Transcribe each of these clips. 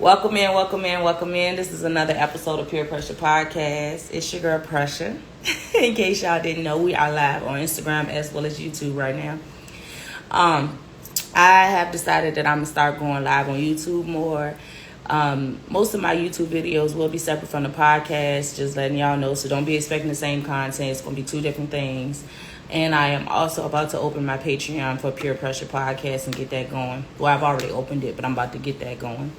Welcome in, welcome in, welcome in. This is another episode of Pure Pressure Podcast. It's your girl Pressure. In case y'all didn't know, we are live on Instagram as well as YouTube right now. I have decided that I'm gonna start going live on YouTube more. Most of my YouTube videos will be separate from the podcast, just letting y'all know. So don't be expecting the same content. It's gonna be two different things. And I am also about to open my Patreon for Pure Pressure Podcast and get that going. Well, I've already opened it, but I'm about to get that going.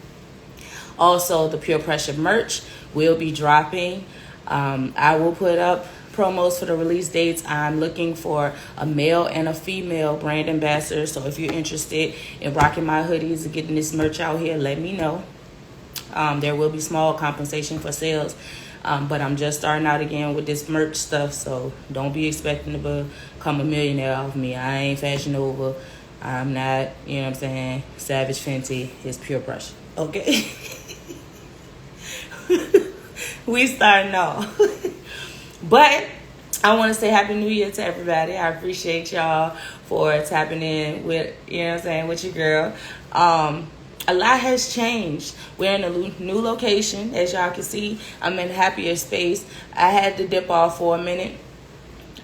Also, the Pure Pressure merch will be dropping. I will put up promos for the release dates. I'm looking for a male and a female brand ambassador. So if you're interested in rocking my hoodies and getting this merch out here, let me know. There will be small compensation for sales. But I'm just starting out again with this merch stuff. So don't be expecting to become a millionaire off me. I ain't Fashion Nova. I'm not, you know what I'm saying, Savage Fenty. It's Pure Pressure. Okay? We starting off. But I want to say Happy New Year to everybody. I appreciate y'all for tapping in with, you know what I'm saying, with your girl. A lot has changed. We're in a new location. As y'all can see, I'm in a happier space. I had to dip off for a minute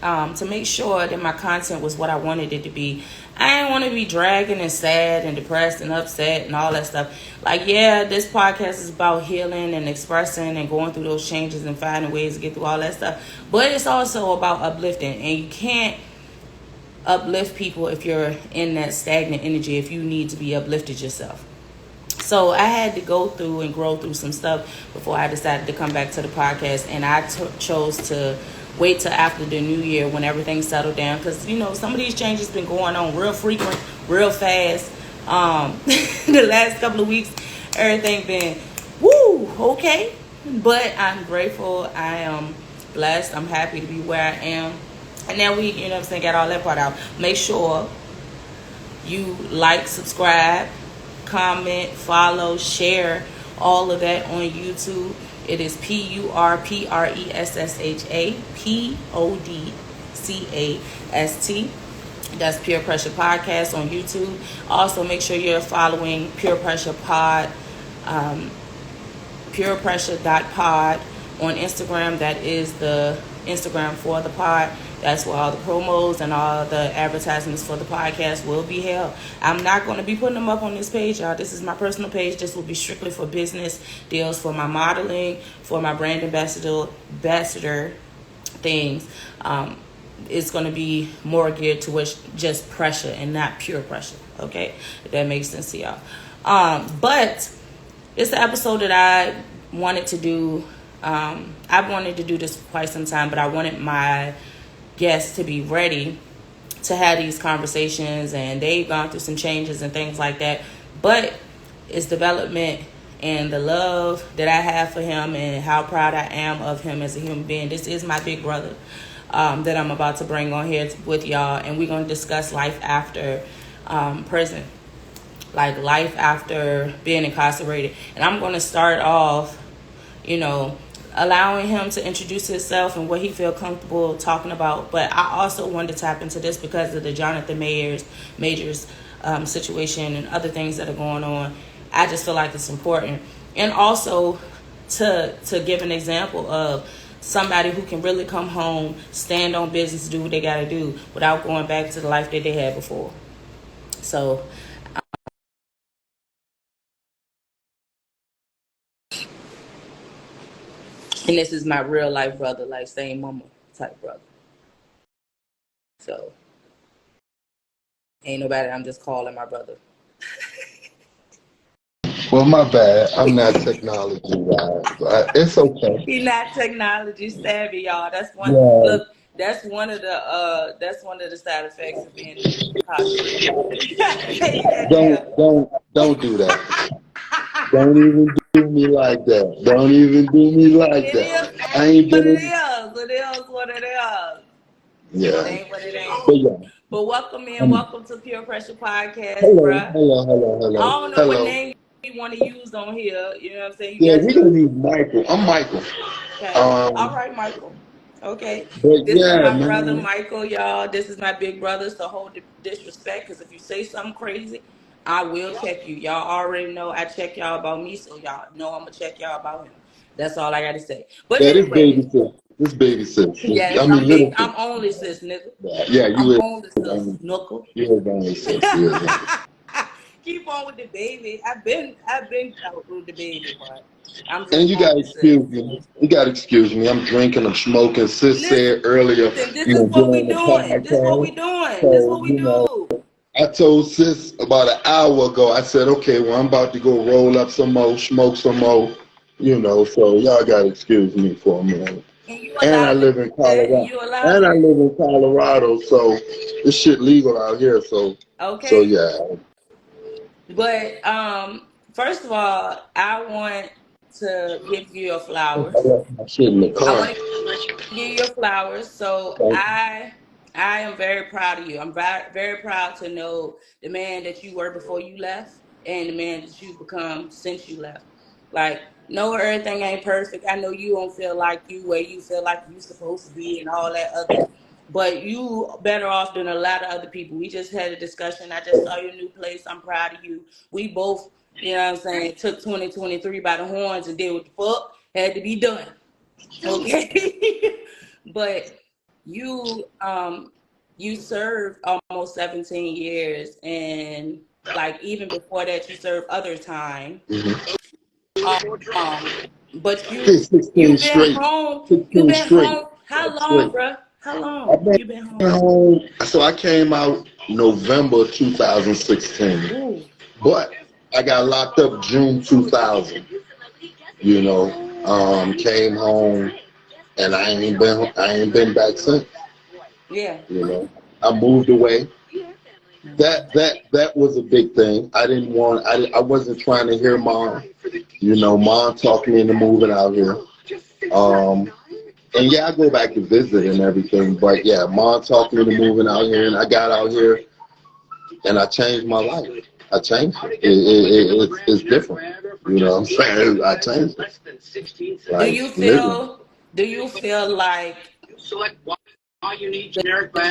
to make sure that my content was what I wanted it to be. I didn't want to be dragging and sad and depressed and upset and all that stuff. Like, yeah, this podcast is about healing and expressing and going through those changes and finding ways to get through all that stuff. But it's also about uplifting. And you can't uplift people if you're in that stagnant energy, if you need to be uplifted yourself. So I had to go through and grow through some stuff before I decided to come back to the podcast. And I chose to wait till after the new year when everything settled down. Because, you know, some of these changes been going on real frequent, real fast. The last couple of weeks, everything been, okay. But I'm grateful. I am blessed. I'm happy to be where I am. And now we, you know what I'm saying, got all that part out. Make sure you like, subscribe, comment, follow, share, all of that on YouTube. It is PURPRESSHA PODCAST. That's Pure Pressure Podcast on YouTube. Also, make sure you're following Pure Pressure Pod, purepressure.pod on Instagram. That is the Instagram for the pod. That's where all the promos and all the advertisements for the podcast will be held. I'm not going to be putting them up on this page, y'all. This is my personal page. This will be strictly for business deals, for my modeling, for my brand ambassador things. It's going to be more geared towards just pressure and not pure pressure. Okay? If that makes sense to y'all. But it's the episode that I wanted to do. I've wanted to do this for quite some time, but I wanted my guests to be ready to have these conversations, and they've gone through some changes and things like that. But it's development and the love that I have for him and how proud I am of him as a human being. This is my big brother that I'm about to bring on here with y'all, and we're going to discuss life after prison, like life after being incarcerated. And I'm going to start off, you know, allowing him to introduce himself and what he feel comfortable talking about. But I also wanted to tap into this because of the Johnathon Majors situation and other things that are going on. I just feel like it's important. And also to give an example of somebody who can really come home, stand on business, do what they got to do without going back to the life that they had before. So and this is my real life brother, like same mama type brother. So ain't nobody I'm just calling my brother. Well, my bad. I'm not technology guy. It's okay. He's not technology savvy, y'all. That's one. Yeah. Look, that's one of the side effects of being incarcerated. You gotta tell you that now. Don't do that. Don't even do me like that. Don't even do me like It is that. I ain't what been it in. is. It is what it is. It Yeah. ain't what it ain't. But yeah. But welcome in, Um, welcome to Pure Pressure Podcast, hello, bruh. hello, hello, I hello, don't know what hello. name you want to use on here. You know what I'm saying? You Yeah, got we're gonna your use Michael. I'm Michael. okay. All Um, right, Michael. Okay. but This is yeah, my brother, man. Michael, y'all. This is my big brother, so hold the disrespect, because if you say something crazy, I will check you. Y'all already know I check y'all about me, so y'all know I'm gonna check y'all about him. That's all I gotta say. But Yeah, this anyway, baby sis. This baby sis. yes, I mean, little sis. I'm only sis, nigga. Yeah, I'm you is. only sis, knuckle. You is only sis. You is only. Keep on with the baby. I've been out with the baby part. I'm And just you gotta only sis. excuse me. You gotta excuse me. I'm drinking. I'm smoking. Sis Listen, said earlier, this you is know, get what we on the doing. This is what we podcast. doing. This is So, what we you know, do. I told sis about an hour ago. I said, okay, well, I'm about to go roll up some more, smoke some more. You know, so y'all gotta excuse me for a minute. And you And I allowed to live do in that, and Colorado. you allowed And I to. live in Colorado, so this shit legal out here. So Okay. yeah. But first of all, I want to give you your I flowers. left my shit in the I car. want to give you your flowers. So Thank you. I am very proud of you. I'm very proud to know the man that you were before you left and the man that you've become since you left. Like, no, everything ain't perfect. I know you don't feel like you where you feel like you supposed to be and all that other. But you better off than a lot of other people. We just had a discussion. I just saw your new place. I'm proud of you. We both, you know what I'm saying, took 2023 by the horns and did what the fuck had to be done. Okay. But you served almost 17 years, and like even before that you served other time. Mm-hmm. um but Sixteen you've been straight. home. You've 16 been straight. home how long, Straight. bruh? How I've long been you been home? home. So I came out November 2016. Ooh. But I got locked up June 2000. You know, came home and I ain't been back since. Yeah. You know, I moved away. That was a big thing. I wasn't trying to hear mom. You know, mom talked me into moving out here. Um, and yeah, I go back to visit and everything, but yeah, mom talked me into moving out here, and I got out here, and I changed my life. I changed it. It's different. You know what I'm saying? I changed it. do Like, you literally. feel do you feel like the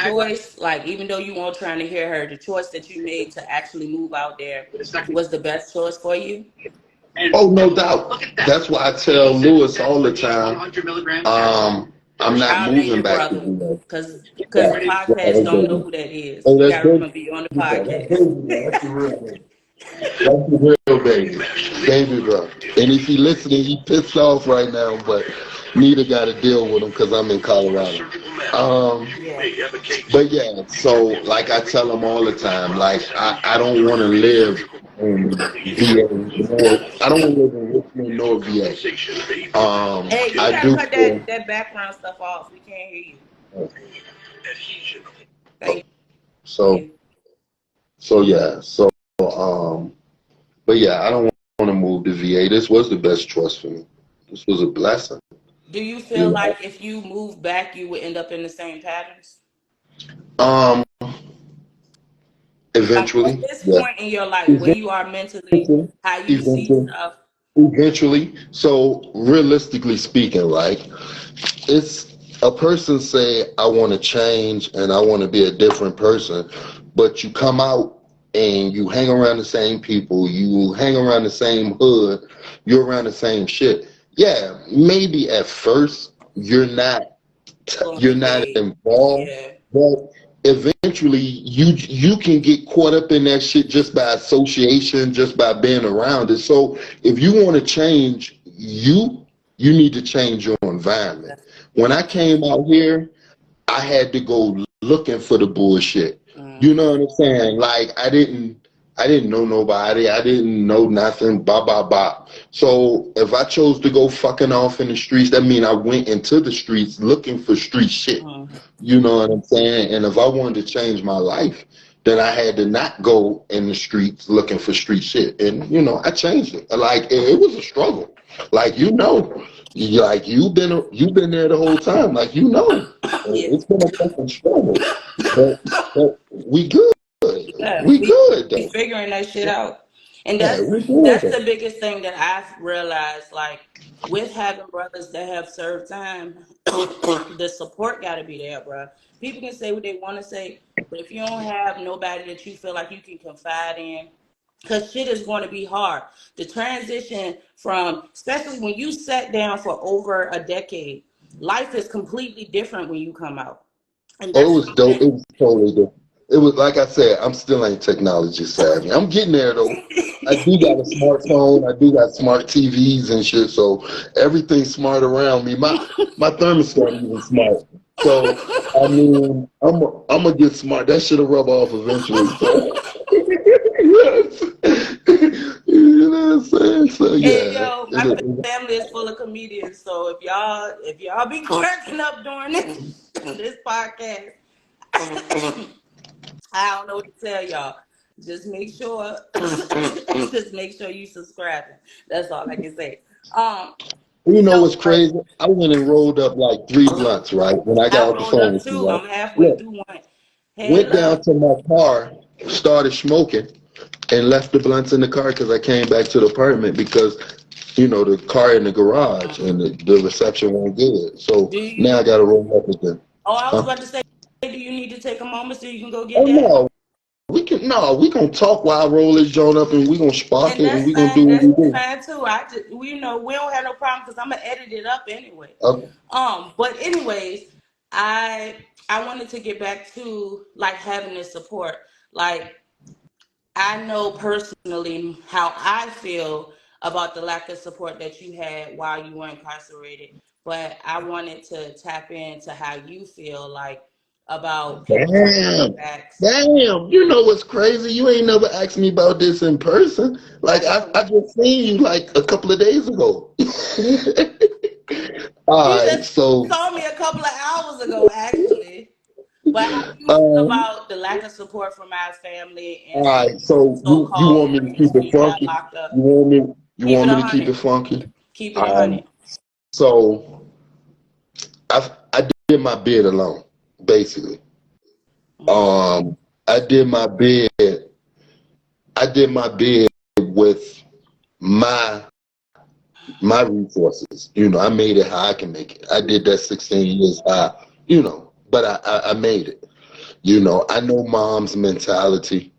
choice, like even though you weren't trying to hear her, the choice that you made to actually move out there was the best choice for you? Oh, no doubt. That's why I tell Lewis all the time. I'm not I'll name moving your back to brother, VA. because Yeah, the yeah, podcast that's don't know baby. who that is. Oh, You that's gotta baby. remember you're on the That's podcast. baby. That's the real baby. That's the real baby. Baby bro. And if he listening, he pissed off right now, but neither got to deal with him because I'm in Colorado. Yeah. But yeah, so like I tell him all the time, like I don't want to live in VA nor I don't want to live in Richmond nor VA. Hey, you I gotta do cut feel that background stuff off. We can't hear you. oh, Thank so you. so yeah, so um but yeah, I don't want to move to VA. This was the best choice for me. This was a blessing, Do you you feel know. like if you move back, you would end up in the same patterns? Um Like at eventually, this yeah. point in your life, where you are mentally, how you see Eventually, stuff. eventually. So realistically speaking, like it's a person say I want to change and I want to be a different person, but you come out and you hang around the same people, you hang around the same hood, you're around the same shit. Yeah, maybe at first Gonna you're not engage. involved, Yeah. but eventually you can get caught up in that shit just by association, just by being around it. So if you want to change you need to change your environment. When I came out here, I had to go looking for the bullshit. You Mm-hmm. know what I'm saying? Like I didn't know nobody. I didn't know nothing. Blah blah blah. So if I chose to go fucking off in the streets, that means I went into the streets looking for street shit. Mm-hmm. You know what I'm saying? And if I wanted to change my life, then I had to not go in the streets looking for street shit. And you know, I changed it. Like it was a struggle. Like you've been there the whole time. Like Yeah. it's been a fucking struggle. But we good. Yeah. We good We though. figuring that shit out. And Yeah, we that's good. the biggest thing that I've realized, like with having brothers that have served time, the support gotta be there, bro. People can say what they want to say, but if you don't have nobody that you feel like you can confide in, because shit is going to be hard. The transition from, especially when you sat down for over a decade, life is completely different when you come out. And Oh, it that's was dope. something. It was totally dope. It was like I said, I'm still ain't technology savvy. I'm getting there though. I do got a smartphone. I do got smart TVs and shit. So everything's smart around me. My thermostat even smart. So I mean, I'm gonna get smart. That shit'll rub off eventually. So yes, you know what I'm saying. So Hey yeah, yo, my family is full of comedians, so if y'all be cracking up during this podcast, I don't know what to tell y'all. Just make sure, just make sure you subscribing. That's all I can say. Um, you know so what's crazy? I went and rolled up like 3 blunts, right? When I got I off the rolled phone up with you, too. right? I'm halfway Look, through one. Hey, went down love. to my car, started smoking, and left the blunts in the car because I came back to the apartment because, the car in the garage and the reception wasn't good. So Do now I you? got to roll up again. Oh, I was Huh? about to say, do you need to take a moment so you can go get Oh that? no, we gonna talk while I roll this joint up and we gonna spark And it and that's we gonna fine. do what That's we do. fine too. We don't have no problem because I'm gonna edit it up anyway. Okay. But anyways, I I wanted to get back to like having this support. Like I know personally how I feel about the lack of support that you had while you were incarcerated, but I wanted to tap into how you feel like about people turning Damn. their backs. Damn. You know what's crazy? You ain't never asked me about this in person. I Like know. I just seen you like a couple of days ago. You All right, just so saw me a couple of hours ago, actually. But how do you feel um, about the lack of support from our family all and right, some so you so-called want me to keep friends when it you got funky? locked up? You want me you Keep it want a me to keep hundred. it funky? Keep it a Um, hundred. so I did my bid alone, basically. Mm-hmm. Um, I did my bid. I did my bid with my my resources. I made it how I can make it. I did that 16 years high, but I made it. I know mom's mentality.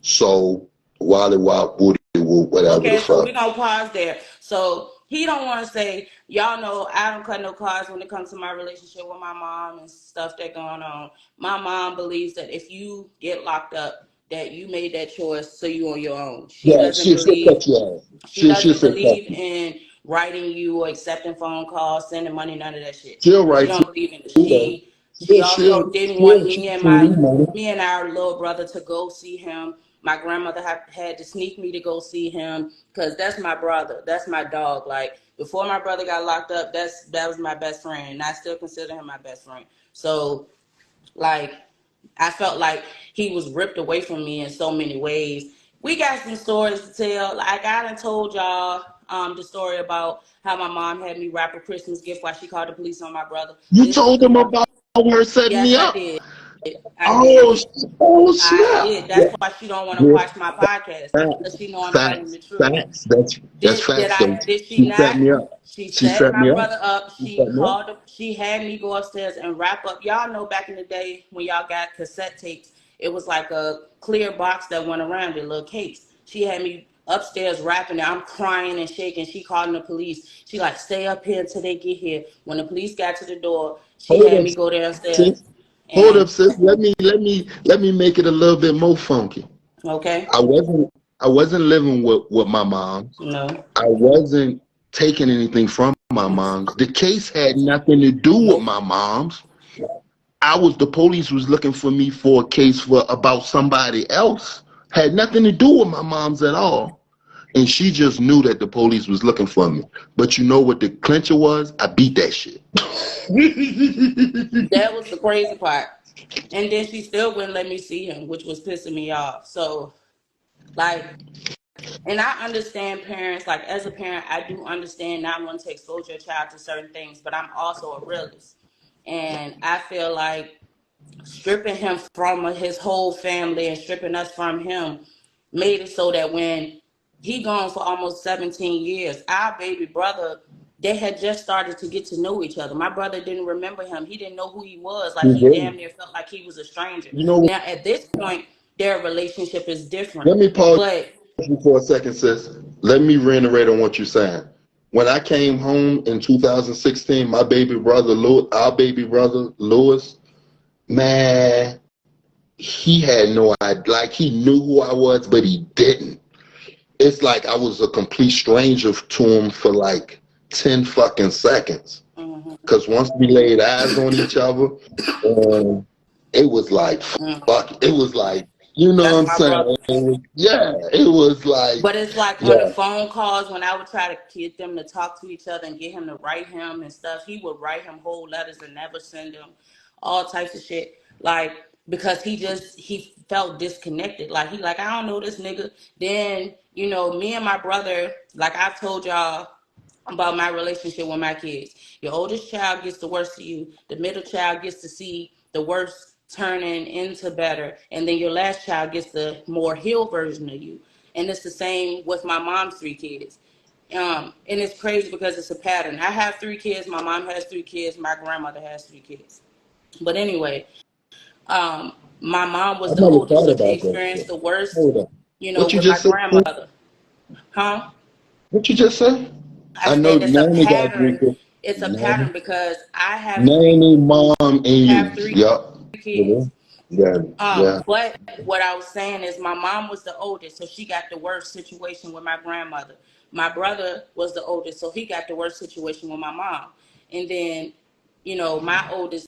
So Wally Wop, Woody Woo, whatever the Okay, so we're fuck. gonna pause there. So he don't want to say, y'all know I don't cut no cards when it comes to my relationship with my mom and stuff that going on. My mom believes that if you get locked up, that you made that choice, so you on your own. She Yeah, doesn't she'll believe cut your ass. She She'll doesn't say fuck believe you. in writing you or accepting phone calls, sending money, none of that shit. She'll She write don't believe in it. you though. She also didn't want She'll me and our little brother to go see him. My grandmother had to sneak me to go see him because that's my brother. That's my dog. Like before my brother got locked up, that was my best friend, and I still consider him my best friend. So like I felt like he was ripped away from me in so many ways. We got some stories to tell. Like I done told y'all the story about how my mom had me wrap a Christmas gift while she called the police on my brother. You This is told them about her setting Yes, me I up. did. I Oh, did. I snap. did. That's Yeah, why she don't want to yeah. watch my podcast because she know I'm telling Facts, the truth. facts. That's Did facts. So I? Did she she not? set me up. She She set set my me up. brother up. She She set me up. called. She had me go upstairs and wrap up. Y'all know back in the day when y'all got cassette tapes, it was like a clear box that went around it, little case. She had me upstairs rapping it. I'm crying and shaking. She calling the police. She like stay up here until they get here. When the police got to the door, she Hold had up, me go downstairs sis. Hold and up, sis. Let me make it a little bit more funky. okay, I wasn't I wasn't living with my moms. no, I wasn't taking anything from my moms. The case had nothing to do with nope. my moms. The police was looking for me for a case for about somebody else. Had nothing to do with my moms at all. And she just knew that the police was looking for me. But you know what the clincher was? I beat that shit. That was the crazy part. And then she still wouldn't let me see him, which was pissing me off. So, like, and I understand parents, like, as a parent, I do understand not wanting to expose your child to certain things, but I'm also a realist. And I feel like stripping him from his whole family and stripping us from him made it so that when he gone for almost 17 years, our baby brother, they had just started to get to know each other. My brother didn't remember him. He didn't know who he was. Like You he did. damn near felt like he was a stranger. You know, Now at this point, their relationship is different. let me pause But you for a second, sis. Let me reiterate on what you're saying. When I came home in 2016, my baby brother, our baby brother, Lewis, man, he had no idea. Like, he knew who I was, but he didn't. It's like I was a complete stranger to him for like 10 fucking seconds. Because once we laid eyes on each other, it was like, fuck, it was like, you know That's what I'm my saying? brother. It was like, But it's like on the yeah. phone calls when I would try to get them to talk to each other and get him to write him and stuff, he would write him whole letters and never send them all types of shit. Like, because he felt disconnected. Like, I don't know this nigga. Then, me and my brother, like I told y'all about my relationship with my kids. Your oldest child gets the worst of you. The middle child gets to see the worst turning into better. And then your last child gets the more healed version of you. And it's the same with my mom's 3 kids. And it's crazy because it's a pattern. I have 3 kids. My mom has 3 kids. My grandmother has 3 kids. But anyway, my mom I was the never oldest, thought so she about that experienced shit. the worst, Hold on. What you with my just said? grandmother. Huh? What you just said? I I know said it's a Nanny got pattern. Greek. It's a Nanny, pattern because I Nanny, mom, and you. have 3 Yup. kids. Yeah. Yeah. But what I was saying is my mom was the oldest, so she got the worst situation with my grandmother. My brother was the oldest, so he got the worst situation with my mom. And then, my oldest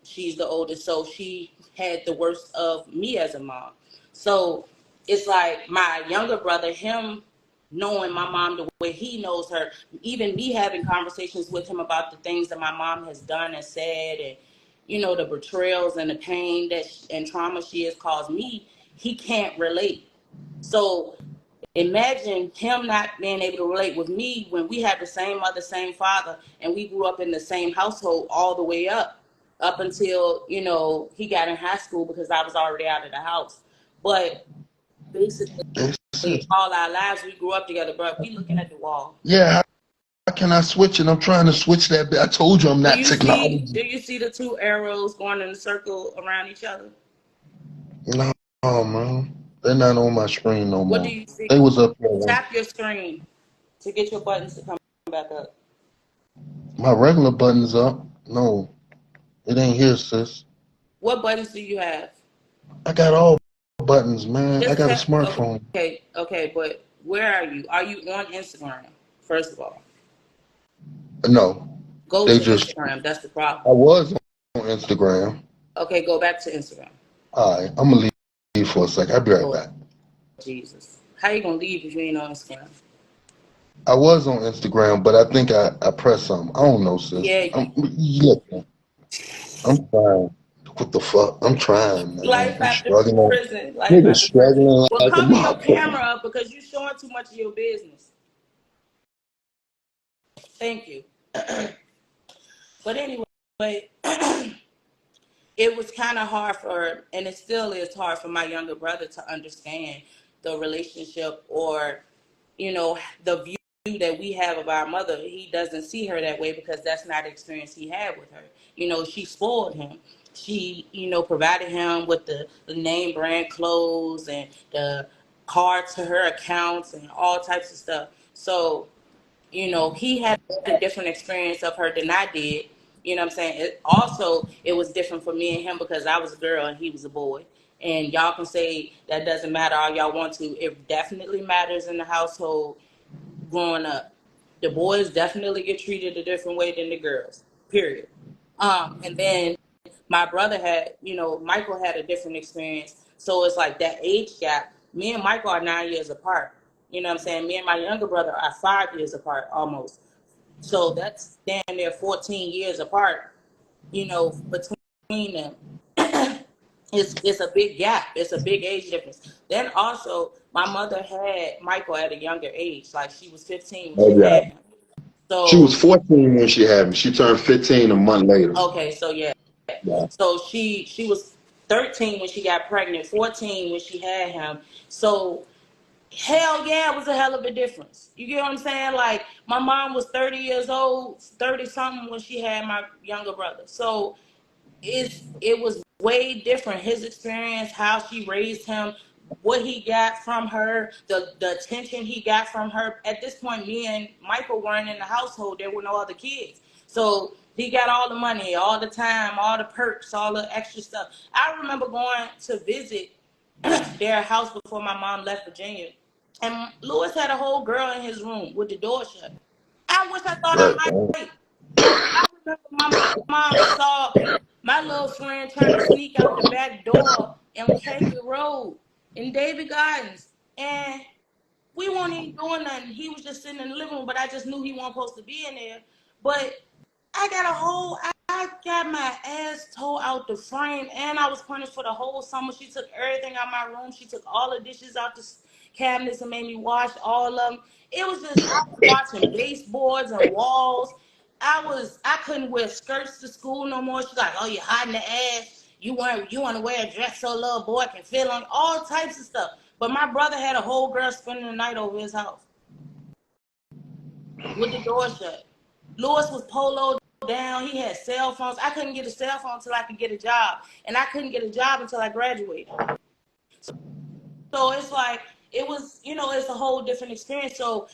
she's the oldest, so she had the worst of me as a mom. So it's like my younger brother, him knowing my mom the way he knows her, even me having conversations with him about the things that my mom has done and said, and the betrayals and the pain and trauma she has caused me, he can't relate. So imagine him not being able to relate with me when we had the same mother, same father, and we grew up in the same household all the way up until, he got in high school because I was already out of the house. But basically, all our lives we grew up together, bro. We looking at the wall. Yeah. How can I switch it? I'm trying to switch that. I told you I'm Do not you see? technology. Do you see the 2 arrows going in a circle around each other? No, man. They're not on my screen no What do more. you see? They was up there. Tap your screen to get your buttons to come back up. My regular button's up. No, it ain't here, sis. What buttons do you have? I got all buttons, man. I Just got a tap. smartphone. Okay, but where are you? Are you on Instagram? First of all, No, go they to just. Instagram. That's the I problem. was on Instagram. Okay, go back to Instagram. All right, I'm gonna leave for a second. I'll be right Lord back. Jesus, how you gonna leave if you ain't on Instagram? I was on Instagram, but I think I pressed something. I don't know, sis. Yeah, Look, I'm trying. What the fuck? I'm trying, man. life I'm after struggling. prison. Life Nigga after prison. struggling Well, like a cover your motherfucker. camera up because you're showing too much of your business. Thank you. But anyway, it was kind of hard and it still is hard for my younger brother to understand the relationship or, the view that we have of our mother. He doesn't see her that way because that's not the experience he had with her. She spoiled him. She, provided him with the name brand clothes and the cards to her accounts and all types of stuff. So he had a different experience of her than I did. You know what I'm saying? It was different for me and him because I was a girl and he was a boy. And y'all can say that doesn't matter all y'all want to. It definitely matters in the household growing up. The boys definitely get treated a different way than the girls, period. And then my brother had, Michael had a different experience. So it's like that age gap. Me and Michael are 9 years apart. You know what I'm saying? Me and my younger brother are 5 years apart almost. So that's damn near 14 years apart, between them. It's a big gap. It's a big age difference. Then also, my mother had Michael at a younger age. Like she was 15 when Oh she yeah. had him. She was So 14 when she had me. She turned 15 a month later. okay, so yeah. Yeah. So she was 13 when she got pregnant, 14 when she had him. So hell yeah, it was a hell of a difference. You get what I'm saying? Like my mom was 30 years old, 30 something when she had my younger brother. So it was way different. His experience, how she raised him, what he got from her, the attention he got from her. At this point, me and Michael weren't in the household. There were no other kids. So he got all the money, all the time, all the perks, all the extra stuff. I remember going to visit their house before my mom left Virginia. And Lewis had a whole girl in his room with the door shut. I wish I thought I might. I remember my mom saw my little friend trying to sneak out the back door on Kegler Road in David Gardens. And we weren't even doing nothing. He was just sitting in the living room, but I just knew he wasn't supposed to be in there. But I got my ass tore out the frame, and I was punished for the whole summer. She took everything out of my room. She took all the dishes out the cabinets and made me wash all of them. It was just, I was watching baseboards and walls. I couldn't wear skirts to school no more. She's like, oh, you're hiding the ass. You want to wear a dress so a little boy can feel on, all types of stuff. But my brother had a whole girl spending the night over his house with the door shut. Lewis was poloed down. He had cell phones. I couldn't get a cell phone until I could get a job. And I couldn't get a job until I graduated. So it's like, it was, it's a whole different experience. So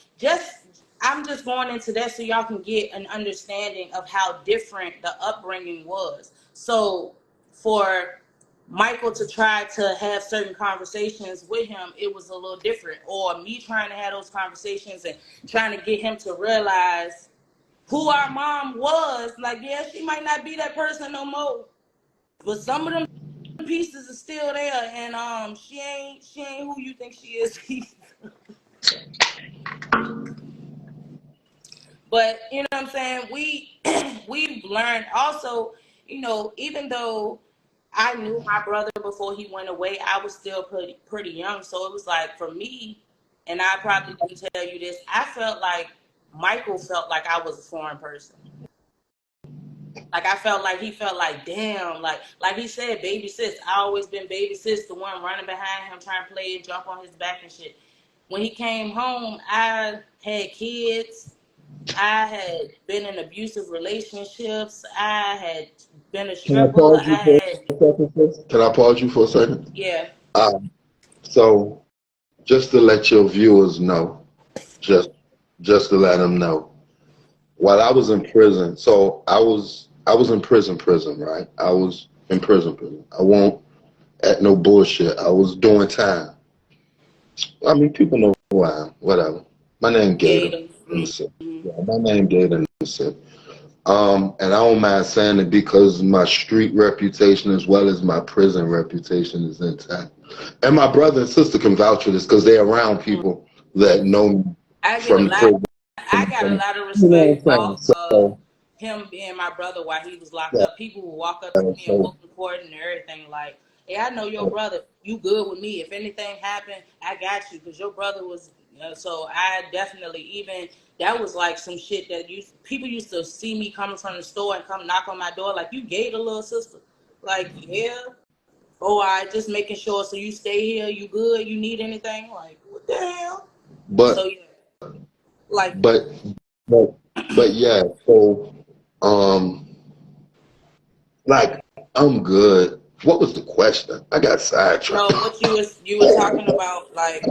I'm just going into that so y'all can get an understanding of how different the upbringing was. So for Michael to try to have certain conversations with him, it was a little different. Or me trying to have those conversations and trying to get him to realize who our mom was. Like, yeah, she might not be that person no more, but some of them pieces are still there, and she ain't who you think she is. But you know what I'm saying? We've learned also, even though I knew my brother before he went away, I was still pretty young. So it was like, for me, and I probably didn't tell you this, I felt like Michael felt like I was a foreign person. Like, I felt like he felt like, damn, like he said, baby sis. I always been baby sis, the one running behind him, trying to play and jump on his back and shit. When he came home, I had kids. I had been in abusive relationships. I had been a stripper. Can I pause you for a second? Yeah. So, just to let your viewers know, just to let them know, while I was in prison, so I was in prison, right? I was in prison. I won't at no bullshit. I was doing time. I mean, people know who I am. Whatever. My name Gator. Yeah, my name Gator. And I don't mind saying it because my street reputation as well as my prison reputation is intact. And my brother and sister can vouch for this because they're around people that know me from the prison. I got a lot of respect for him being my brother while he was locked up. People would walk up to me and book court and everything like, hey, I know your brother. You good with me. If anything happened, I got you, because your brother was. So I definitely, even that was like some shit that people used to see me coming from the store and come knock on my door like, you gay, the little sister. Like, yeah. Oh, I just making sure. So you stay here. You good? You need anything? Like, what the hell? But so, yeah. Like, but yeah. So like, I'm good. What was the question? I got sidetracked. No, what you were talking about, like,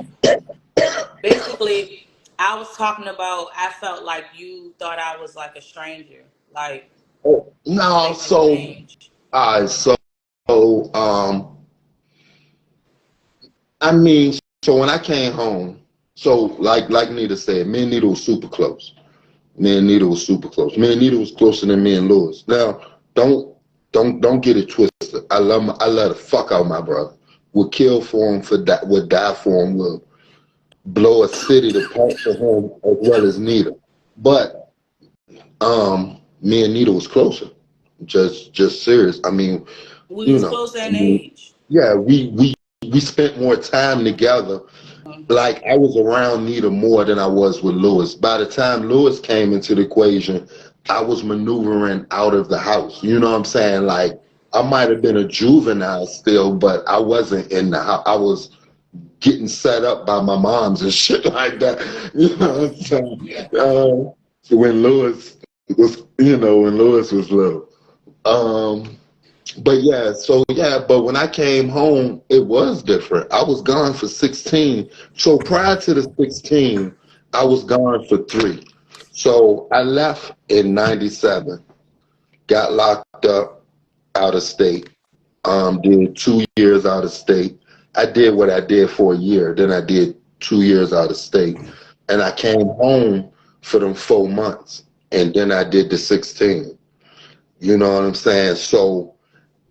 basically, I was talking about, I felt like you thought I was like a stranger, like. No, so I mean, so when I came home, so like Nita said, me and Nita was super close. Me and Nita was closer than me and Lewis. Now, don't get it twisted. I love the fuck out of my brother. Would kill for him, would die for him, would blow a city to part for him as well as Nita. But me and Nita was closer. Just serious. I mean, we was closer in age. Yeah, we spent more time together. Like, I was around Nita more than I was with Lewis. By the time Lewis came into the equation, I was maneuvering out of the house. You know what I'm saying? Like, I might have been a juvenile still, but I wasn't in the house. I was getting set up by my moms and shit like that. You know what I'm saying? So when Lewis was little. But yeah, so yeah, but when I came home, it was different. I was gone for 16. So prior to the 16, I was gone for 3. So I left in 97, got locked up out of state, did 2 years out of state. I did what I did for a year, then I did 2 years out of state. And I came home for them 4 months, and then I did the 16. You know what I'm saying? So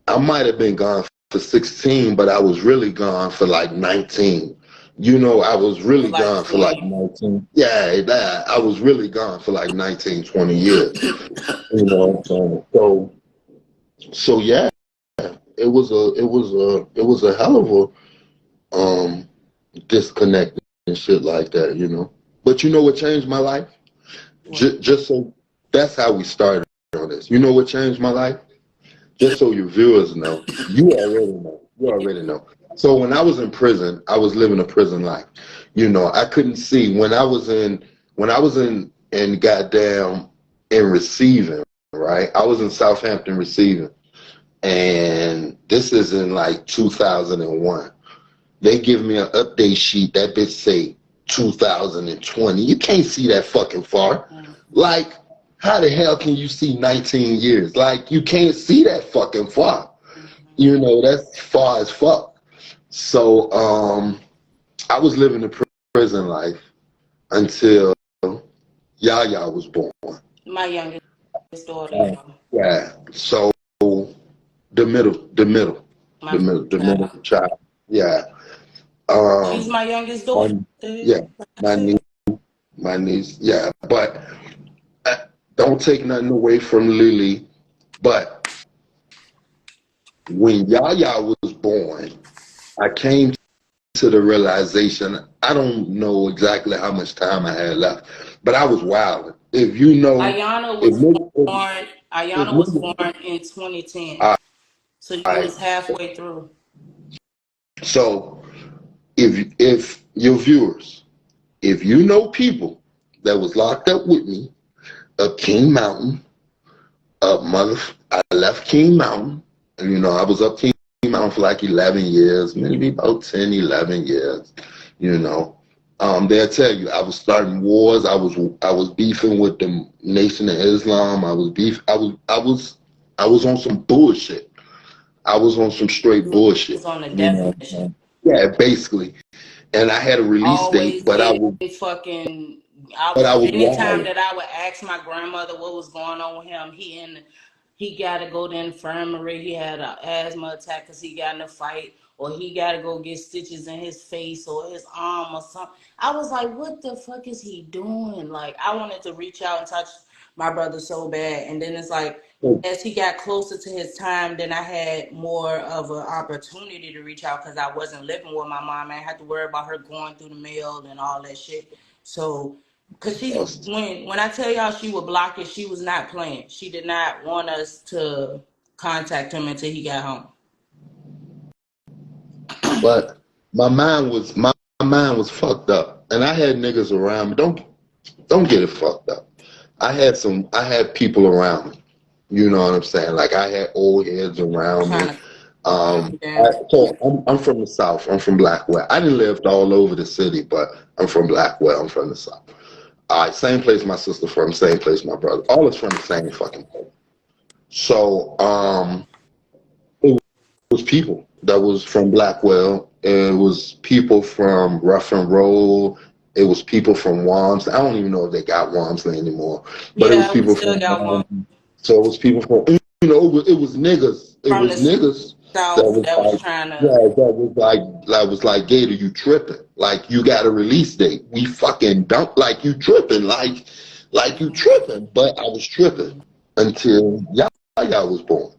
I might have been gone for 16, but I was really gone for like 19. You know, I was For really like gone for like 20. 19. Yeah, that I was really gone for like 19, 20 years. You know, so yeah, it was a hell of a disconnect and shit like that, you know. But you know what changed my life? What? Just so that's how we started on this. You know what changed my life? Just so your viewers know, you already know. You already know. So when I was in prison, I was living a prison life. You know, I couldn't see when I was in goddamn in receiving, right? I was in Southampton receiving, and this is in like 2001. They give me an update sheet that bitch say 2020. You can't see that fucking far. Like, how the hell can you see 19 years? Like, you can't see that fucking far. You know, that's far as fuck. So, I was living the prison life until Yaya was born. My youngest daughter, yeah. Yeah. So the middle, the middle, My the middle, the middle child. child. Yeah. She's Um, my youngest daughter. my, yeah, my niece, my niece. Yeah, but don't take nothing away from Lily. But when Yaya was born, I came to the realization, I don't know exactly how much time I had left, but I was wild. If you know, Ayana if was niggas, born. if Ayana was niggas, born in 2010. all So you right. was halfway through. So if your viewers, if you know people that was locked up with me up King Mountain, I left King Mountain, and you know I was up King Mountain for like 11 years, maybe about 10, 11 years. You know, they'll tell you I was starting wars. I was beefing with the Nation of Islam. I was on some bullshit. I was on some straight You was bullshit. on a You death know, mission. yeah, basically. And I had a release date, Always but I getting was, fucking. but I was Anytime wild. that I would ask my grandmother what was going on with him, he got to go to the infirmary. He had an asthma attack because he got in a fight, or he got to go get stitches in his face or his arm or something. I was like, what the fuck is he doing? Like, I wanted to reach out and touch my brother so bad, and then it's like, as he got closer to his time, then I had more of an opportunity to reach out because I wasn't living with my mom. I had to worry about her going through the mail and all that shit. So, because when I tell y'all she would block it, she was not playing. She did not want us to contact him until he got home. But my mind was fucked up, and I had niggas around me. Don't get it fucked up. I had people around me. You know what I'm saying? Like I had old heads around Trying me. to calm you down. I'm from the South. I'm from Blackwell. I didn't live all over the city, but I'm from Blackwell. I'm from the South. All right, same place my sister from, same place my brother. All is from the same fucking place. So it was people that was from Blackwell. It was people from Rough and Roll. It was people from Walmsley. I don't even know if they got Walmsley anymore, but it was Yeah, we people still from got one Walmsley. So it was people from, it was niggas. It from was the niggas that south was that was like, trying yeah, to. that was like, Gator, you tripping? Like you got a release date. We fucking don't like you tripping, like you tripping. But I was tripping until Yaya was born,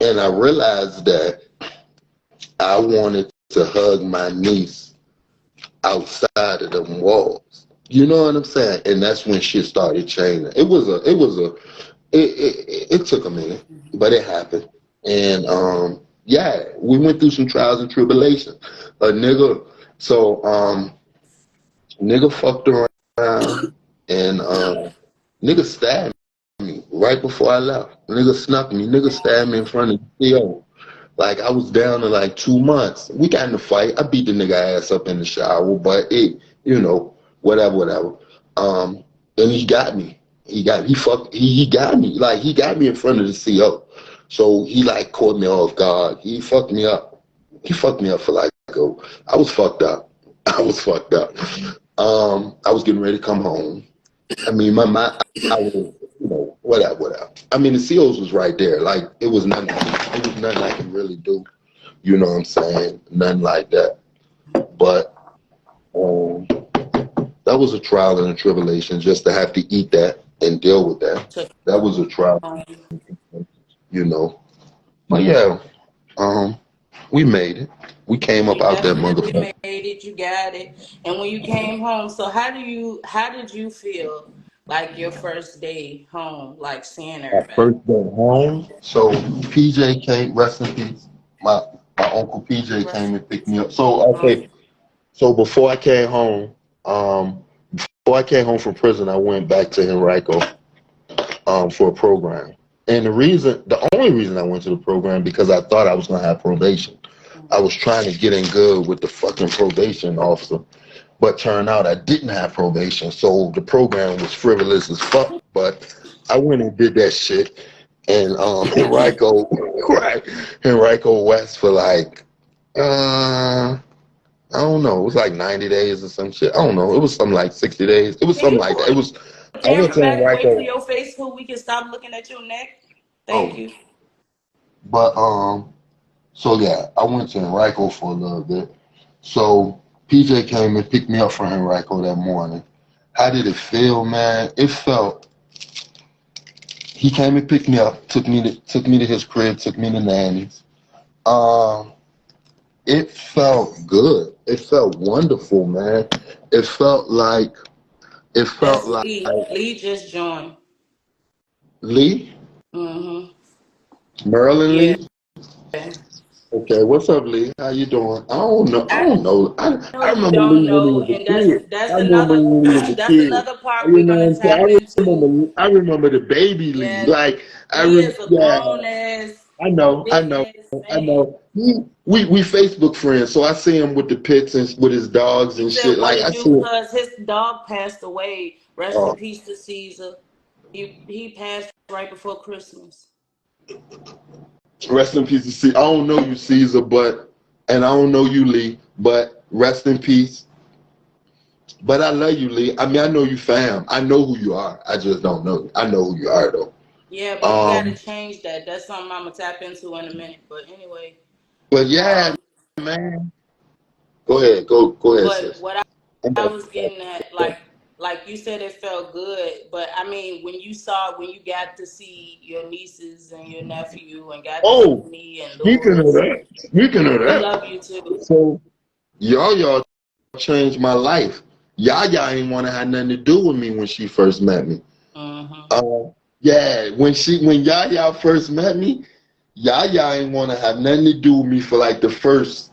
and I realized that I wanted to hug my niece outside of them walls. You know what I'm saying? And that's when shit started changing. It took a minute, but it happened. And yeah, we went through some trials and tribulations. A nigga, so nigga fucked around and nigga stabbed me right before I left. Nigga snuck me. Nigga stabbed me in front of the CO. Like I was down to like 2 months. We got in a fight. I beat the nigga ass up in the shower, but it, you know, whatever. And he got me. He got me. Like he got me in front of the CO. So he like caught me off guard. He fucked me up. He fucked me up for like I was fucked up. I was fucked up. I was getting ready to come home. I mean, I was, whatever. I mean, the COs was right there. Like, it was nothing I could really do. You know what I'm saying? Nothing like that. But that was a trial and a tribulation just to have to eat that and deal with that. That was a trial, you know. But yeah, we made it. We came up You out that definitely motherfucker. made it. You got it. And when you came home, so how did you feel like your first day home, like seeing Our everybody? first day home. So PJ came, rest in peace. My uncle PJ came and picked me up. So okay, so before I came home, before I came home from prison, I went back to Henrico for a program. And the only reason I went to the program because I thought I was gonna have probation. I was trying to get in good with the fucking probation officer, but turned out I didn't have probation, so the program was frivolous as fuck. But I went and did that shit, and Henrico, right, Henrico West for like I don't know, it was like 90 days or some shit. I don't know, it was something like 60 days. It was Can something you like pull that. It the was. I went camera to back away from Henrico. your face so we can stop looking at your neck? Thank Oh, you. but so yeah, I went to Henrico for a little bit. So PJ came and picked me up from Henrico that morning. How did it feel, man? It felt. He came and picked me up, took me to his crib, took me to Nanny's. Um, it felt good. It felt wonderful, man. It felt like it felt That's like Lee. Lee just joined. Lee, Mm-hmm. Maryland Yeah. Lee. Okay, what's up, Lee? How you doing? I don't know. I I don't know. know I you remember don't Lee when he know, was a and that's kid. I that's remember another when he was a that's kid. another part You we're know what gonna I'm saying? tap into. I remember the baby Lee. Yeah, Like Lee is a yeah. grown ass I know, I know, business I man. know. We Facebook friends, so I see him with the pits and with his dogs He and said shit. what Like he I do see him. because his dog passed away. Rest in Oh, peace to Caesar. He passed right before Christmas. rest in peace. I don't know you, Caesar, and I don't know you, Lee, but rest in peace. But I love you, Lee. I mean, I know you, fam. I know who you are. I just don't know you. I know who you are, though. Yeah, but we got to Um, change that. That's something I'm gonna tap into in a minute. But anyway, but yeah, um, man. Go ahead. Go ahead, but sis. what I'm I back. was getting at, like you said, it felt good. But I mean, when you got to see your nieces and your nephew, and got to see Oh, me and speaking of Louis, that, speaking of we that. love you too. So y'all changed my life. Yaya ain't want to have nothing to do with me when she first met me. Mm-hmm. Uh, yeah, when Yaya first met me, Yaya ain't want to have nothing to do with me for like the first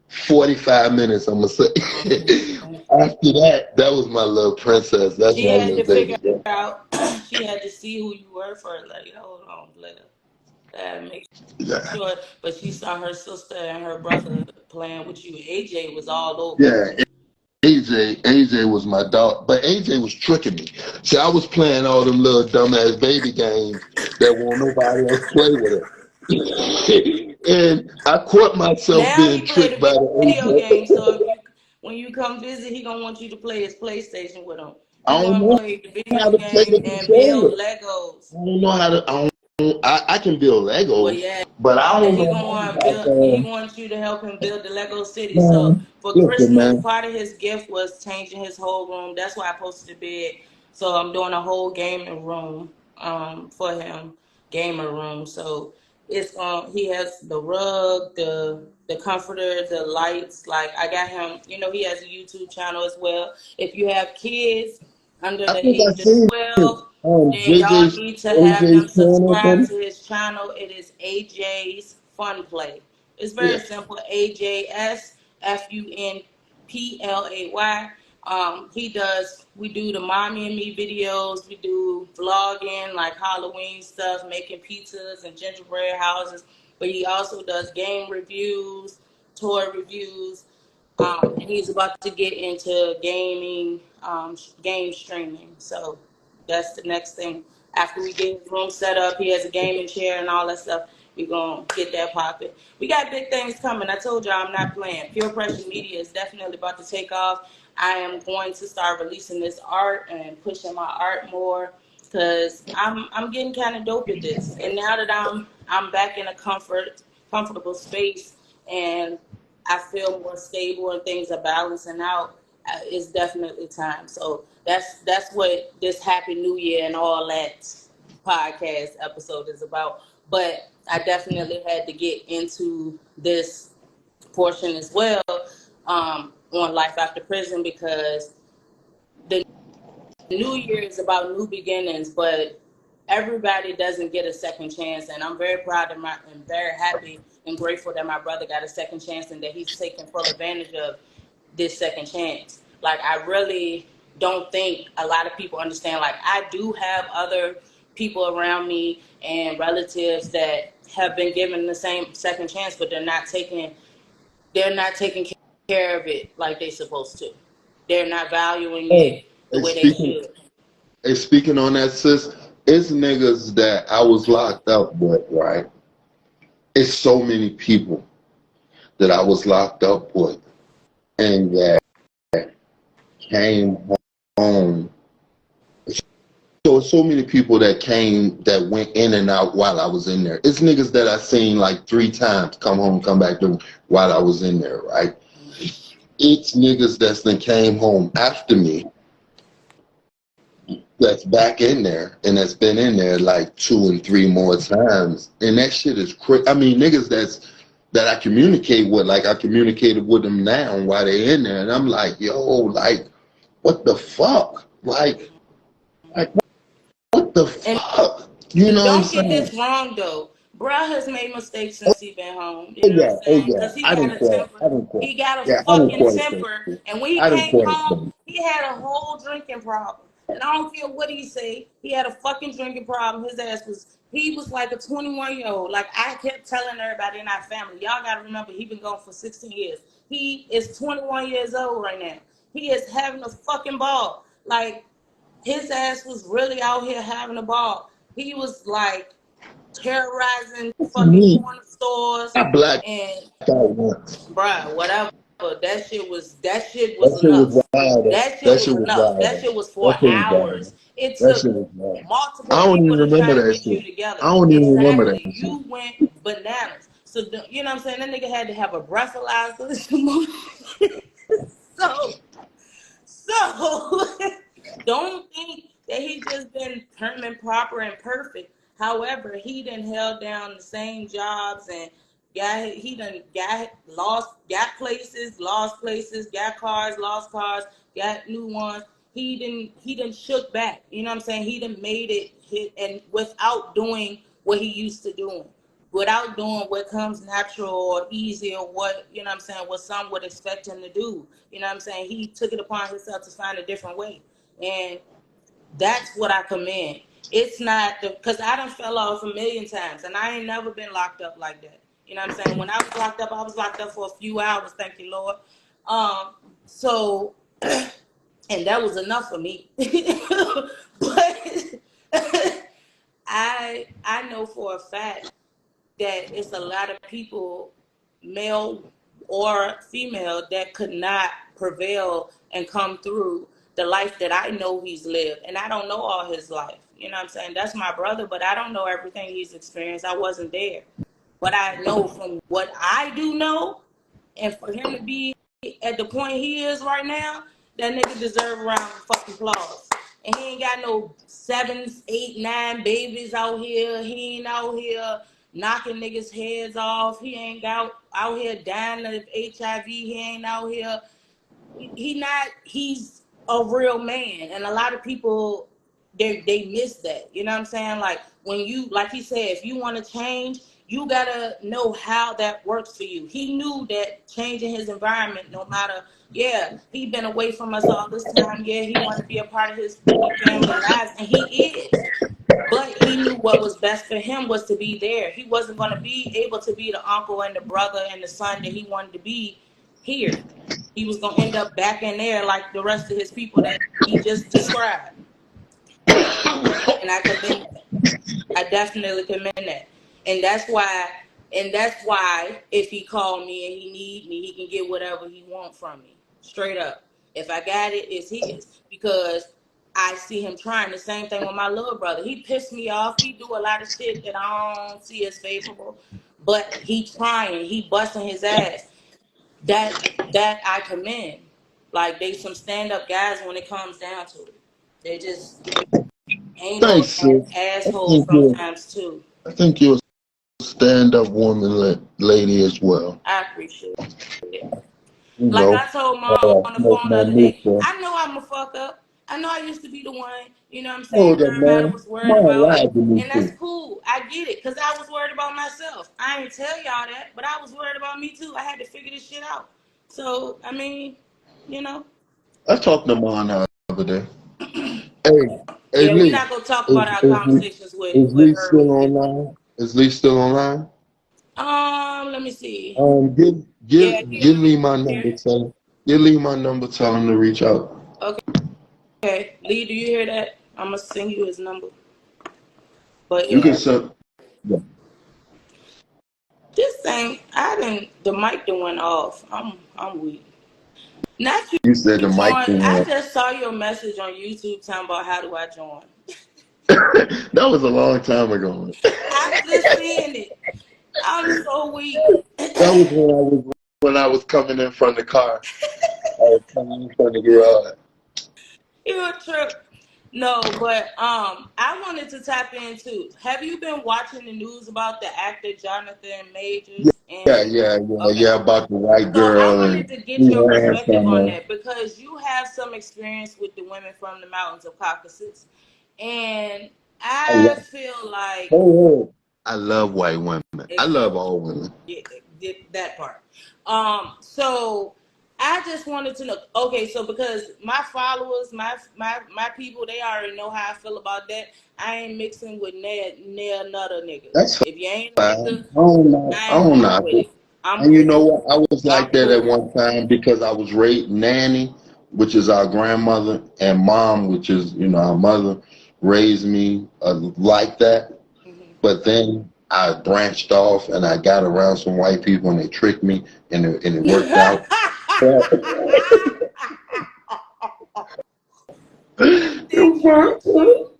45 minutes. I'm gonna say. Mm-hmm. After that, that was my little princess. That's She my had little to figure baby girl. out. She had to see who you were first. Like, hold on, let make Yeah, sure. But she saw her sister and her brother playing with you. AJ was all over you. yeah. AJ was my dog, but AJ was tricking me. See, I was playing all them little dumbass baby games that won't nobody else play with her. And I caught myself Now he being play tricked by the video the game. So AJ. if you when you come visit, he gonna want you to play his PlayStation with him. I He don't wanna know play the how video to play game the and build controller. Legos. I don't know how to. I can build Well, Legos, yeah, but I don't he know gonna want to how build. He to. wants you to help him build the Lego city. So Man, for listen, Christmas, man. part of his gift was changing his whole room. That's why I posted a bed. So I'm doing a whole gaming room for him, gamer room. So it's he has the rug, the comforter, the lights. Like I got him. You know, he has a YouTube channel as well. If you have kids under I the think I age of seen 12, then y'all JJ's need to have them AJ's channel or subscribe to something. his channel. It is AJ's Fun Play. It's Yeah. very simple. AJS FUNPLAY. We do the mommy and me videos. We do vlogging, like Halloween stuff, making pizzas and gingerbread houses. But he also does game reviews, toy reviews. And he's about to get into gaming, game streaming. So that's the next thing. After we get his room set up, he has a gaming chair and all that stuff. We're going to get that popping. We got big things coming. I told y'all I'm not playing. Pure Pressure Media is definitely about to take off. I am going to start releasing this art and pushing my art more because I'm getting kind of dope at this. And now that I'm back in a comfortable space and I feel more stable and things are balancing out, it's definitely time. So that's what this Happy New Year and all that podcast episode is about. But I definitely had to get into this portion as well, on life after prison, because the new year is about new beginnings, but everybody doesn't get a second chance. And I'm very proud of and very happy and grateful that my brother got a second chance and that he's taking full advantage of this second chance. Like, I really don't think a lot of people understand. Like, I do have other people around me and relatives that have been given the same second chance, but they're not taking care of it like they're supposed to. They're not valuing it the way they should. Hey, speaking on that, sis, it's niggas that I was locked up with, right? It's so many people that I was locked up with and that came home. So many people that went in and out while I was in there. It's niggas that I seen like 3 times come home, come back while I was in there, right? It's niggas that's then came home after me that's back in there and that's been in there like 2 and 3 more times. And that shit is crazy. I mean, niggas that I communicate with, like I communicated with them now while they're in there. And I'm like, yo, like, what the fuck? Like what the fuck? You know what I'm saying? Don't get this wrong, though. Bruh has made mistakes since he been home. You know what I'm saying? Because he got a temper. He got a fucking temper. And when he came home, he had a whole drinking problem. And I don't care what he say. He had a fucking drinking problem. He was like a 21-year-old. Like, I kept telling everybody in our family, y'all got to remember, he been gone for 16 years. He is 21 years old right now. He is having a fucking ball. Like, his ass was really out here having a ball. He was like terrorizing fucking corner stores I blacked and out once. bruh, whatever. That shit was That shit enough. was wild. That shit was enough. That shit was for hours. It took multiple people to try to get you together. I don't even remember that shit. You went bananas. So you know what I'm saying? That nigga had to have a breathalyzer. So don't think that he just been prim and proper and perfect. However, he done held down the same jobs and got places, lost places, got cars, lost cars, got new ones. He done shook back. You know what I'm saying? He done made it hit, and without doing what he used to doing. Without doing what comes natural or easy or what, you know what I'm saying, what some would expect him to do. You know what I'm saying? He took it upon himself to find a different way. And that's what I commend. It's not, because I done fell off a million times, and I ain't never been locked up like that. You know what I'm saying? When I was locked up for a few hours, thank you, Lord. So, and that was enough for me. But I know for a fact that it's a lot of people, male or female, that could not prevail and come through the life that I know he's lived. And I don't know all his life. You know what I'm saying? That's my brother, but I don't know everything he's experienced. I wasn't there. But I know from what I do know, and for him to be at the point he is right now, that nigga deserve a round of fucking applause. And he ain't got no 7, 8, 9 babies out here. He ain't out here knocking niggas' heads off. He ain't out here dying of HIV. He ain't out here. He's a real man. And a lot of people, they miss that. You know what I'm saying? Like, when you, like he said, if you want to change, You gotta know how that works for you. He knew that changing his environment, no matter, yeah, he been away from us all this time. Yeah, he wanted to be a part of his family lives, and he is. But he knew what was best for him was to be there. He wasn't going to be able to be the uncle and the brother and the son that he wanted to be here. He was going to end up back in there like the rest of his people that he just described. And I commend that. I definitely commend that. And that's why if he called me and he need me, he can get whatever he want from me. Straight up. If I got it, it's his. Because I see him trying. The same thing with my little brother. He pissed me off. He do a lot of shit that I don't see as favorable. But he trying. He busting his ass. That I commend. Like, they some stand up guys when it comes down to it. They just ain't on Thanks, sis. assholes sometimes too. I think you're a stand-up woman, lady as well. I appreciate it. You Like know, I told mom on the phone the my other day, mission. I know I'm a fuck up. I know I used to be the one, you know what I'm saying, Oh, that everybody man. was worried Mom about. lied to me And that's too. cool. I get it. Because I was worried about myself. I ain't tell y'all that, but I was worried about me too. I had to figure this shit out. So, I mean, you know. I talked to Mom the other day. Hey, hey, Yeah, we're Lee. not going to talk Is, about our is, Lee, conversations is with Lee her. still online? Is Lee still online? Let me see. Give Yeah, give give Lee my here. number. Give Lee my number. Tell him to reach out. Okay. Lee, do you hear that? I'm going to send you his number. But You can yeah. send. Yeah. This thing, the mic done went off. I'm weak. Not you You said the join. mic thing. I just saw your message on YouTube talking about how do I join. That was a long time ago. I'm just seeing it. I'm so weak. That was when I was coming in from the car. I was coming in from the garage. You're a trip. No, but I wanted to tap into. Have you been watching the news about the actor Jonathan Majors? And okay. Yeah. About the white So I girl wanted and to get he your ran perspective from on her. that because you have some experience with the women from the mountains of Caucasus. And I I love. feel like Oh, I love white women. I love exactly all women. that part. So I just wanted to know. Okay, so because my followers, my people, they already know how I feel about that. I ain't mixing with another nigga. That's If you ain't a fine. nigga, I I ain't don't going knock with it. it. I'm And you know cool. what? I was like I'm that at cool. one time because I was raised nanny, which is our grandmother, and mom, which is our mother, raised me like that. Mm-hmm. But then I branched off and I got around some white people and they tricked me and it worked out. They It tricked worked. you.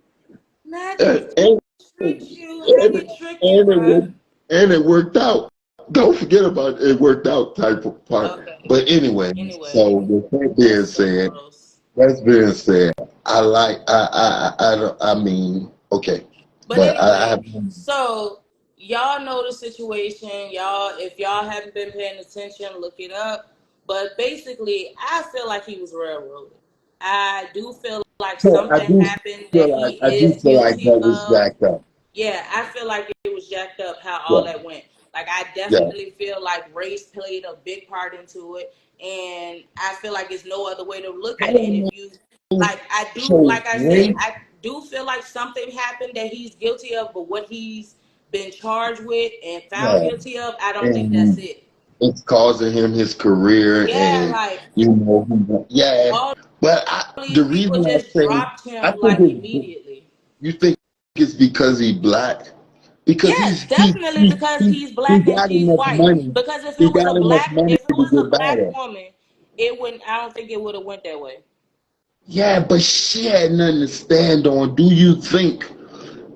Not And, and, tricked you. How and, they trick you, and, it bruh? worked, and it worked out. Don't forget about it worked out type of part. Okay. But anyway, Anyway, so with that that's being so said, gross. I like I mean okay, But but I anyway, have so y'all know the situation. Y'all, if y'all haven't been paying attention, look it up. But basically, I feel like he was railroaded. I do feel like so something happened that he I do is feel like guilty that was of. jacked up. Yeah, I feel like it was jacked up how all Yeah, that went. Like, I yeah. definitely feel like race played a big part into it. And I feel like it's no other way to look I at it. And don't if know. you, like, I do, So like I said, when I do feel like something happened that he's guilty of, but what he's been charged with and found yeah, guilty of, I don't think that's and it. it's causing him his career Yeah, and like, yeah. all But the these people reason I just say dropped I him, think like, immediately. you think it's because he's black because Yes, definitely because he's he black and got she's enough white. money. Because if He it was got a enough black, money if it to was get a black better. woman, it wouldn't. I don't think it would have went that way. Yeah, but she had nothing to stand on. Do you think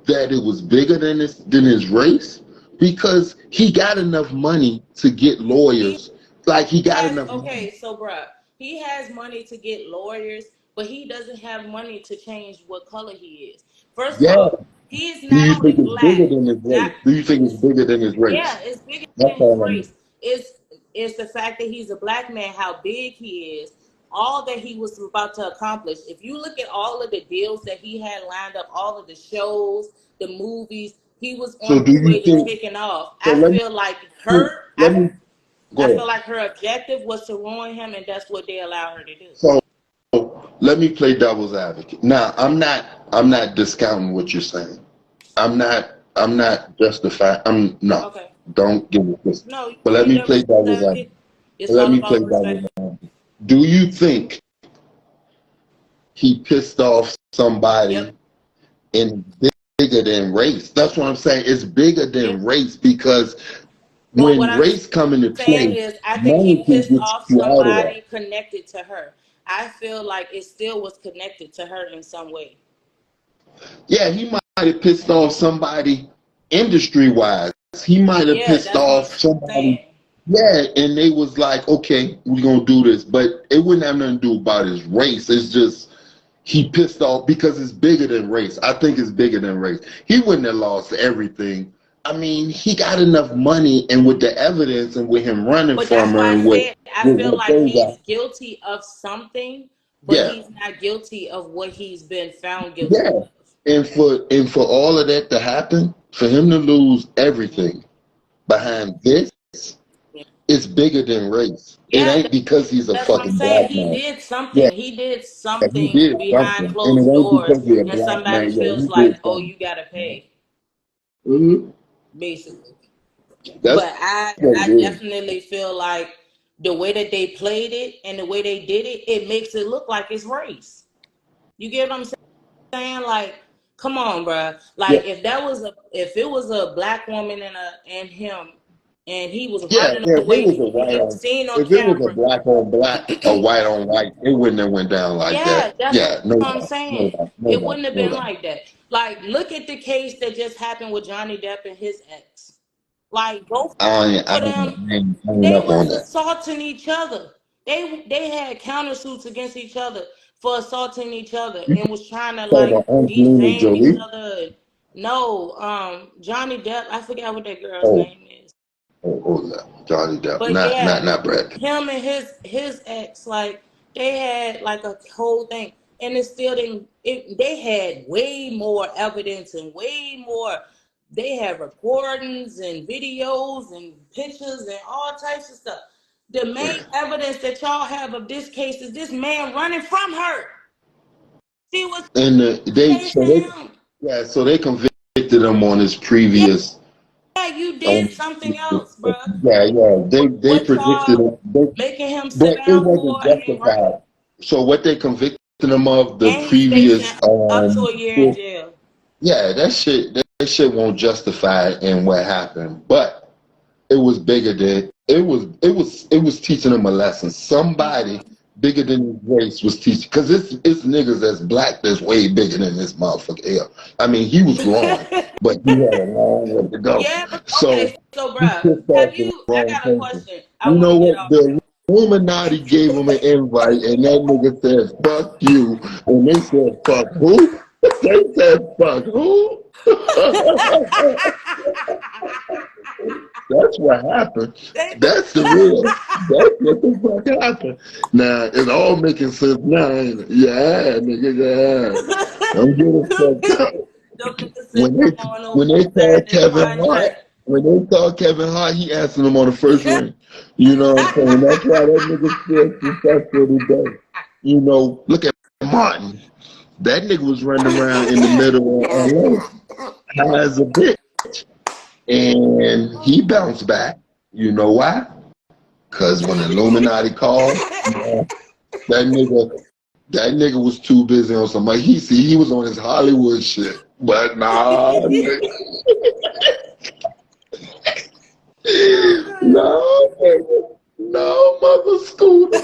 that it was bigger than his race? Because he got enough money to get He lawyers. Like he got has enough money. okay, so bruh, he has money to get lawyers, but he doesn't have money to change what color he is. First of Yeah. all, he is Do not you only think it's black, bigger than his not race? Do you think it's bigger than his yeah, race? it's bigger That's than his all I mean. race. It's the fact that he's a black man, how big he is, all that he was about to accomplish. If you look at all of the deals that he had lined up, all of the shows, the movies, He was So on do his you way to think? taking off. So I feel like let me go I ahead. feel like her objective was to ruin him, and that's what they allowed her to do. So let me play devil's advocate. Now, I'm not discounting what you're saying. I'm not justifying. No, Okay. don't give me this. No, But let you me devil's play devil's advocate. advocate. It's Let all me play about devil's respect. advocate. Do you think he pissed off Yep. somebody in bigger than race? That's what I'm saying. It's bigger Yep. than race because But what when I'm race come into saying play, is, I think he money can pissed get off you out of that. somebody connected to her. I feel like it still was connected to her in some way. Yeah, he might have pissed off somebody industry wise. He might have Yeah, pissed that's what I'm off somebody. saying. Yeah, and they was like, okay, we're gonna do this, but it wouldn't have nothing to do about his race. It's just he pissed off because it's bigger than race. I think it's bigger than race. He wouldn't have lost everything. I mean, he got enough money, and with the evidence, and with him running But from that's her, why I and said I with feel what like they got, he's guilty of something, but yeah, he's not guilty of what he's been found guilty yeah. of. And for all of that to happen, for him to lose Mhm. everything behind this, it's bigger than race. It Yeah, ain't because he's a that's what I'm fucking saying. black He man. did Yeah, something. He did he something did behind something, and it closed ain't doors, because he's a and black somebody man. Yeah, feels he like, did oh, something. you gotta pay, Hmm. basically. That's But I what I it is. definitely feel like the way that they played it and the way they did it, it makes it look like it's race. You get what I'm saying? Like, come on, bro. Yeah, Like, if it was a black woman and him, and he was yeah, running yeah. If it away, was a and white it was on, seen on if it was a camera. black on black, or white on white, it wouldn't have went down like Yeah, that. that's what Yeah, no I'm doubt, no saying. doubt, no It doubt, wouldn't have no been doubt. like that. Like, look at the case that just happened with Johnny Depp and his ex. Like, both of them, I ain't they up on was that. assaulting each other. They had countersuits against each other for assaulting each other You and was trying to talking like about Angelina defame each Jolie? other. No, Johnny Depp. I forgot what that girl's Oh, name is. yeah, Johnny Depp, But yeah, not Brad Pitt. him and his ex, like they had like a whole thing, and it still didn't. They had way more evidence and way more. They had recordings and videos and pictures and all types of stuff. The main evidence that y'all have of this case is this man running from her. She was And chasing him. yeah, so they convicted him on his Yeah, previous. you did Um, something else, bro. yeah, they What predicted y'all it, making him sit but it down wasn't for and run? justified. So what they convicted him of the And he's facing previous, up to a year in jail. yeah, that shit won't justify it in what happened. But it was bigger than it was teaching him a lesson. Hmm. Somebody bigger than his race was teaching, because it's niggas that's black that's way bigger than this motherfucker. Hell, I mean, he was growing, but he had a long way to go. Yeah, but So okay, so he bruh, pissed off have the you? I wrong got a person. question. I You want know to get what? off The Illuminati gave him an invite, and that nigga said, "Fuck you," and they said, "Fuck who?" They said, "Fuck who?" That's what happened. they, That's the real. That's what the fuck happened. Now it's all making sense now, ain't it? Yeah, nigga, yeah. Don't get it fucked up. Them niggas said When I'm they on no when they full called Saturday Kevin Hart, contract. when they called Kevin Hart, he answered them on the first ring. You know what I'm saying? That's why that nigga still successful today. You know, look at Martin. That nigga was running around in the middle of LA high as a bitch. And he bounced back. You know why? Because when the Illuminati called, that nigga that nigga was too busy on somebody. He was on his Hollywood shit. But nah, nigga. No, nigga. No, mother scooter.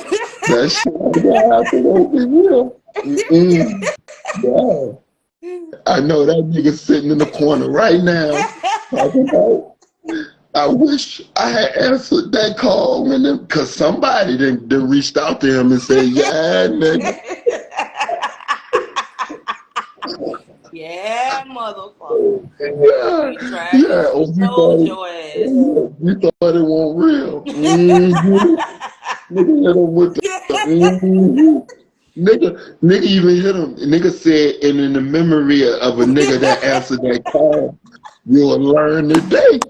That shit ain't happen over here. Mm-mm. Yeah. I know that nigga sitting in the corner right now talking about, I wish I had answered that call when them, cause somebody didn't reached out to him and said, yeah, nigga. Yeah, motherfucker. Yeah, We tried yeah. this. We Oh, told your ass. you thought it wasn't real. Mm-hmm. Nigga hit him with the, mm-hmm. Nigga even hit him. Nigga said, and in the memory of a nigga that answered that call, You'll learn today.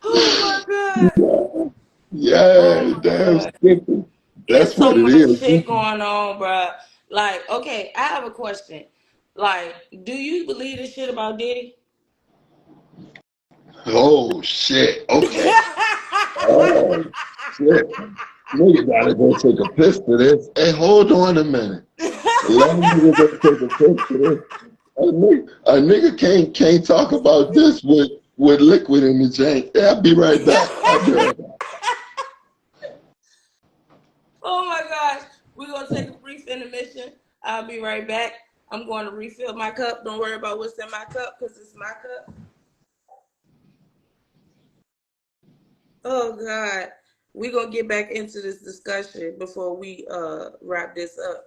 Oh my God. Oh Yeah, my damn God. simple. It's That's so what it much is. shit going on, bruh. Like, okay, I have a question. Like, do you believe this shit about Diddy? Oh shit. Okay. Oh shit. Nigga gotta go take a piss for this. Hey, hold on a minute. Let a nigga go take a piss for this. A nigga can't talk about this with liquid in the jank. Yeah, I'll be right back. I'll be right back. Oh my gosh. We're going to take a brief intermission. I'll be right back. I'm going to refill my cup. Don't worry about what's in my cup because it's my cup. Oh God. We're going to get back into this discussion before we wrap this up.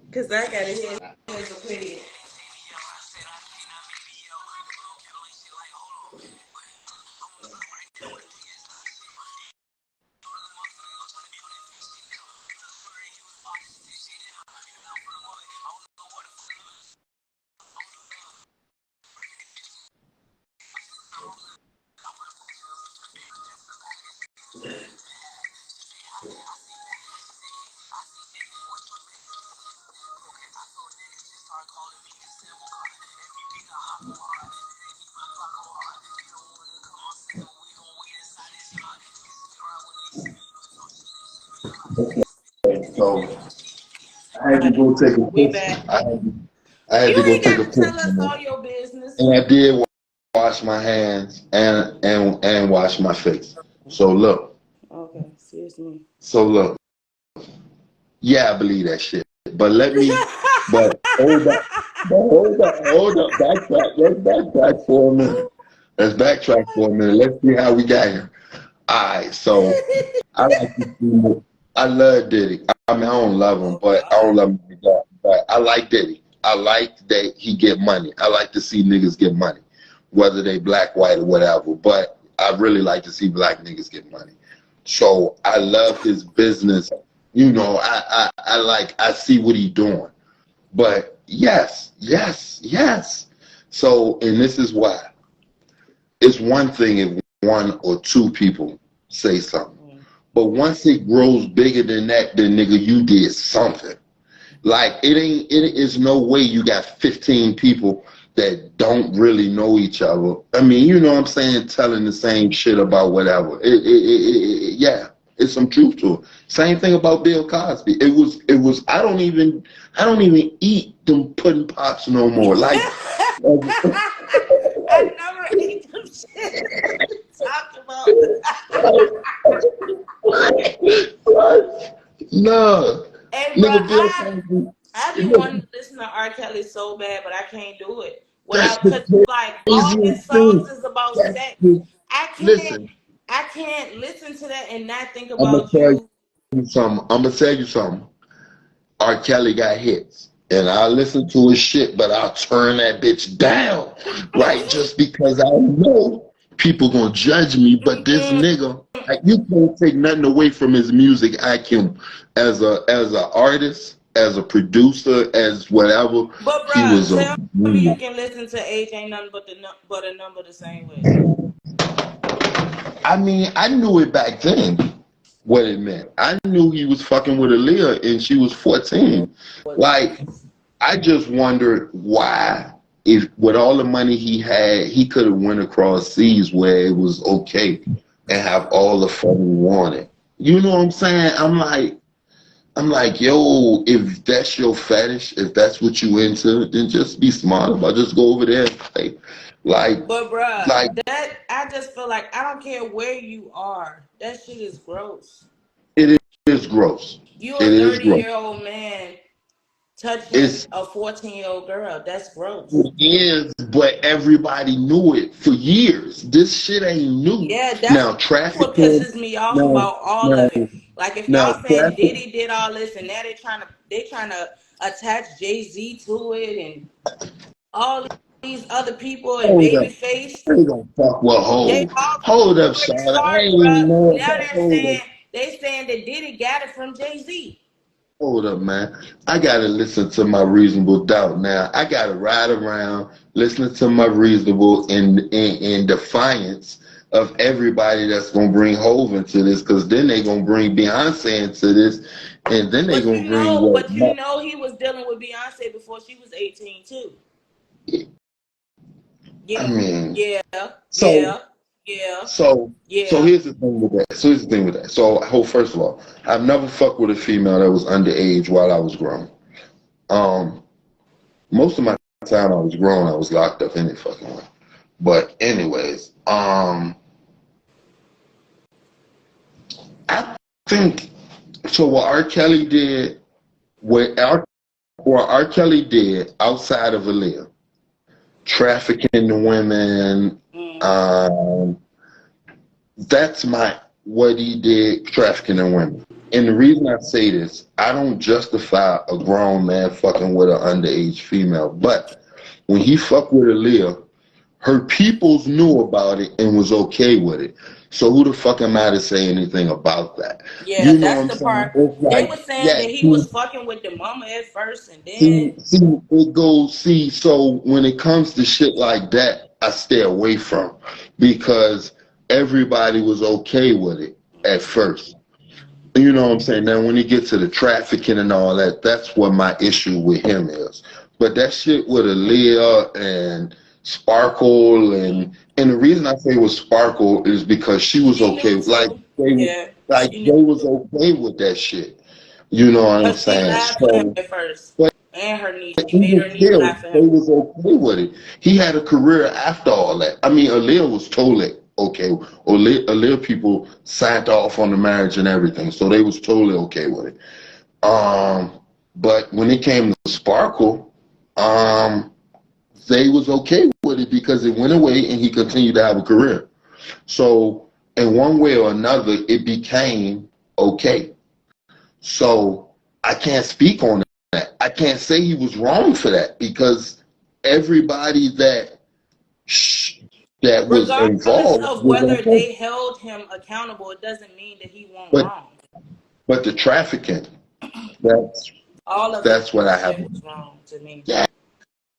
Because I got to hear his opinion. So I All had to right. go take a We piss. back. I had to You go ain't take a got to piss, tell us man. all your business. And I did wash my hands and wash my face. So look, Okay, excuse me. so look. Yeah, I believe that shit. But let me, but hold up, backtrack. Let's backtrack for a minute. Let's backtrack for a minute. Let's see how we got here. All right, so I like to see. I love Diddy. I mean, I don't love him, Oh but I don't God. love him like that. But I like Diddy. I like that he get money. I like to see niggas get money, whether they black, white, or whatever. But I really like to see black niggas get money. So I love his business. You know, I see what he doing. But yes, yes, yes. So, and this is why. It's one thing if one or two people say something. But once it grows bigger than that, then nigga, you did something. Like it is no way you got 15 people that don't really know each other. I mean, you know what I'm saying, telling the same shit about whatever. Yeah, it's some truth to it. Same thing about Bill Cosby. It was I don't even eat them pudding pops no more. Like I never ate them shit. Talked about. no, Hey, bro, nigga Bill Cosby. I be wanting Look, to listen to R. Kelly so bad, but I can't do it that's without the because like all his craziest songs thing. is about That's sex. the, I can't listen, I can't listen to that and not think I'm gonna about tell you. you something. I'm gonna tell you something. R. Kelly got hits, and I listen to his shit, but I'll turn that bitch down, right? Just because I know people gonna judge me. But this Mm-mm. nigga, like, you can't take nothing away from his music IQ as a artist, as a producer, as whatever. But He bruh, was a tell me you can listen to Age Ain't Nothing but but a number the same way. I mean, I knew it back then what it meant. I knew he was fucking with Aaliyah and she was 14. Like, I just wondered why, if with all the money he had, he could have went across seas where it was okay and have all the fun he wanted. You know what I'm saying? I'm like, yo, if that's your fetish, if that's what you into, then just be smart about it. Just go over there and play. Like, But bruh, like that I just feel like I don't care where you are. That shit is gross. it is gross. You a It is gross. 30-year-old man touching It's a 14-year-old girl. That's gross. It is, but everybody knew it for years. This shit ain't new. Yeah, that's Now what trafficking, pisses me off now, about all now, of it. Like if now y'all saying traffic. Diddy did all this and now they trying to attach Jay-Z to it and all these other people and Hold up, Babyface, I ain't gonna fuck with they Hov. all Hold up, pretty Shawty. I smart, ain't bruh. even know Now about Hov. they saying that Diddy got it from Jay-Z. hold up, man. I gotta listen to my reasonable doubt now. I gotta ride around listening to my reasonable in defiance of everybody that's gonna bring Hove into this, because then they gonna bring Beyonce into this, and then they gonna bring what? But you know, he was dealing with Beyonce before she was 18 too. I Yeah, mean, yeah, so yeah, yeah, so so yeah. here's the thing with that. So here's the thing with that. So Hove, first of all, I've never fucked with a female that was underage while I was grown. Um, Most of my time I was grown, I was locked up any fucking way. But anyways, I think so. What R. Kelly did outside of Aaliyah, trafficking the women, that's what he did, trafficking the women. And the reason I say this, I don't justify a grown man fucking with an underage female, but when he fucked with Aaliyah, her peoples knew about it and was okay with it. So who the fuck am I to say anything about that? Yeah, You know what that's I'm the saying? part. It's They like, were saying yeah, that he was fucking with the mama at first, and then so when it comes to shit like that, I stay away from, because everybody was okay with it at first. You know what I'm saying? Now, when you get to the trafficking and all that, that's what my issue with him is. But that shit with Aaliyah and Sparkle, and the reason I say it was Sparkle is because she was she okay. knew too. Yeah, she They knew was too. okay with that shit. You know what I'm Cause she saying? lied for him So, at first, but and her niece. She made even her niece lie still, for they him. was okay with it. He had a career after all that. I mean, Aaliyah was totally okay. Aaliyah people signed off on the marriage and everything, so they was totally okay with it. But when it came to Sparkle, they was okay with it because it went away and he continued to have a career. So in one way or another, it became okay. So I can't speak on that. I can't say he was wrong for that, because everybody that was Regardless involved of was whether okay. they held him accountable, it doesn't mean that he went But wrong. the trafficking, that's All of that's what I his have. shit was wrong to me. Yeah,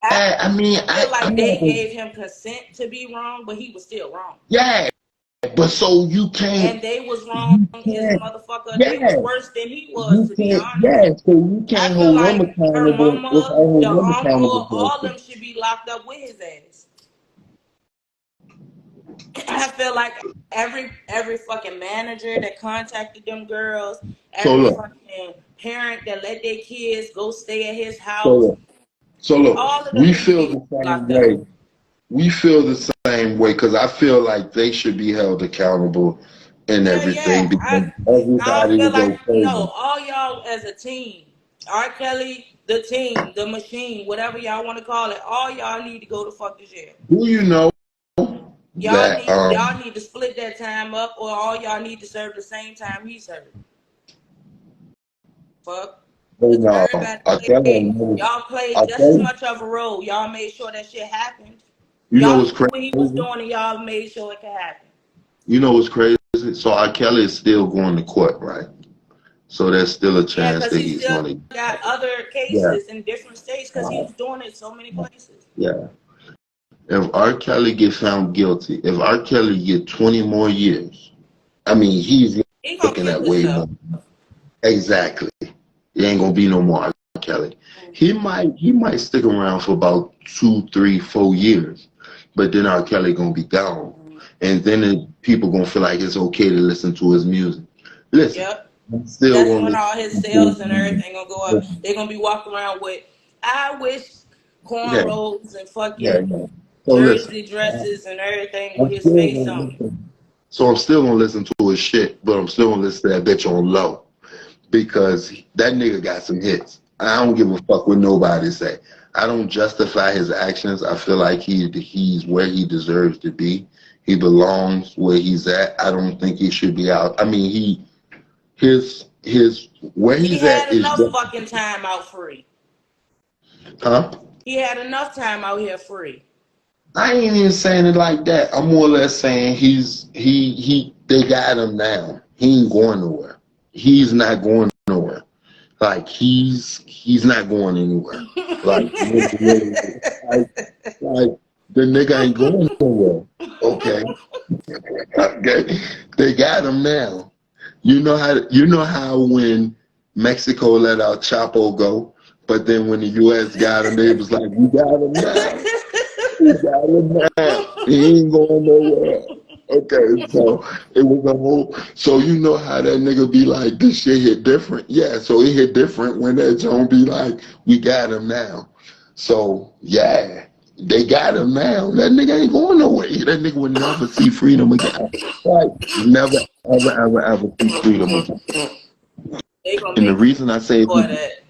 I I mean, feel like I'm they not. gave him consent to be wrong, but he was still wrong. Yeah, but so And they was wrong as a can't, motherfucker. They was yeah, worse than he was, to be honest. yeah, so you I can't feel hold them like her accountable if I mama, hold the them accountable uncle, for all it. them should be locked up with his ass. I feel like every fucking manager that contacted them girls, So every look, fucking parent that let their kids go stay at his so house, look, so look, all of them we need to feel be the same locked up. way. We feel the same way, because I feel like they should be held accountable and Yeah, everything, yeah. because I everybody feel was like okay with no, it. all y'all as a team, R. Kelly, the team, the machine, whatever y'all want to call it, all y'all need to go to fuck the jail. Do you know that Y'all need to split that time up, or all y'all need to serve the same time he served. Fuck. oh Because no, everybody I tell you, y'all played I just tell as you, much of a role. Y'all made sure that shit happened. you know Y'all what's knew what he was crazy? doing, and y'all made sure it could happen. You know what's crazy? So R. Kelly is still going to court, right? So there's still a Yeah, chance because that he he's still going to. got other Yeah, cases in different states because he was doing it so many places. yeah. If R. Kelly get found guilty, if R. Kelly get 20 more years, I mean, he's He gonna looking kill at way himself. more. Exactly. It ain't gonna be no more R. Kelly. He might stick around for about 2, 3, 4 years, but then R. Kelly gonna be gone, and then people gonna feel like it's okay to listen to his music. Listen, Yep. I'm still That's gonna when all his listen to his sales and music. everything gonna go up. They're gonna be walking around with I wish Yeah, cornrows and yeah, fucking yeah. So listen, jersey dresses and everything with I'm his still face gonna on it. listen. So I'm still gonna listen to his shit, but I'm still gonna listen to that bitch on low, because that nigga got some hits. I don't give a fuck what nobody say. I don't justify his actions. I feel like he's where he deserves to be. He belongs where he's at. I don't think he should be out. I mean, his where He he's had at is enough just, fucking time out free. huh? He had enough time out here free. I ain't even saying it like that. I'm more or less saying they got him now. He ain't going nowhere. He's not going nowhere. Like he's not going anywhere. Like, really, like the nigga ain't going nowhere. Okay, okay, they got him now. You know how when Mexico let our Chapo go, but then when the U.S. got him, they was like, we got him now. We got him now. He ain't going nowhere. Okay, so it was a whole. So you know how that nigga be like, this shit hit different. Yeah, so it hit different when that Joan be like, we got him now. So yeah, they got him now. That nigga ain't going nowhere. That nigga would never see freedom again. Like never, ever, ever, ever see freedom again. They gonna And the make reason I say, for that.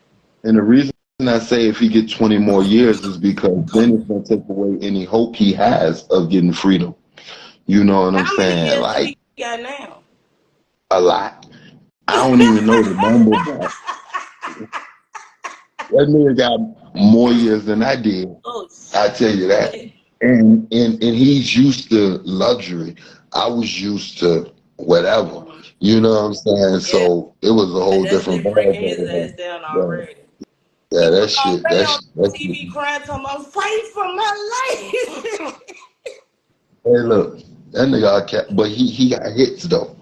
and the reason I say if he get 20 more years is because then it's gonna take away any hope he has of getting freedom. You know what I'm How many saying? years do Like he got now? a lot. I don't even know the number, but that nigga got more years than I did. Oh I tell you that. shit! And he's used to luxury. I was used to whatever. You know what I'm saying? Yeah, So it was a whole that different shit vibe breaking his over ass there. down Yeah, already. yeah, He that was shit, already that on shit, that shit. TV crying, talking about fight for my life. Hey, look, that nigga got cat, but he got hits though.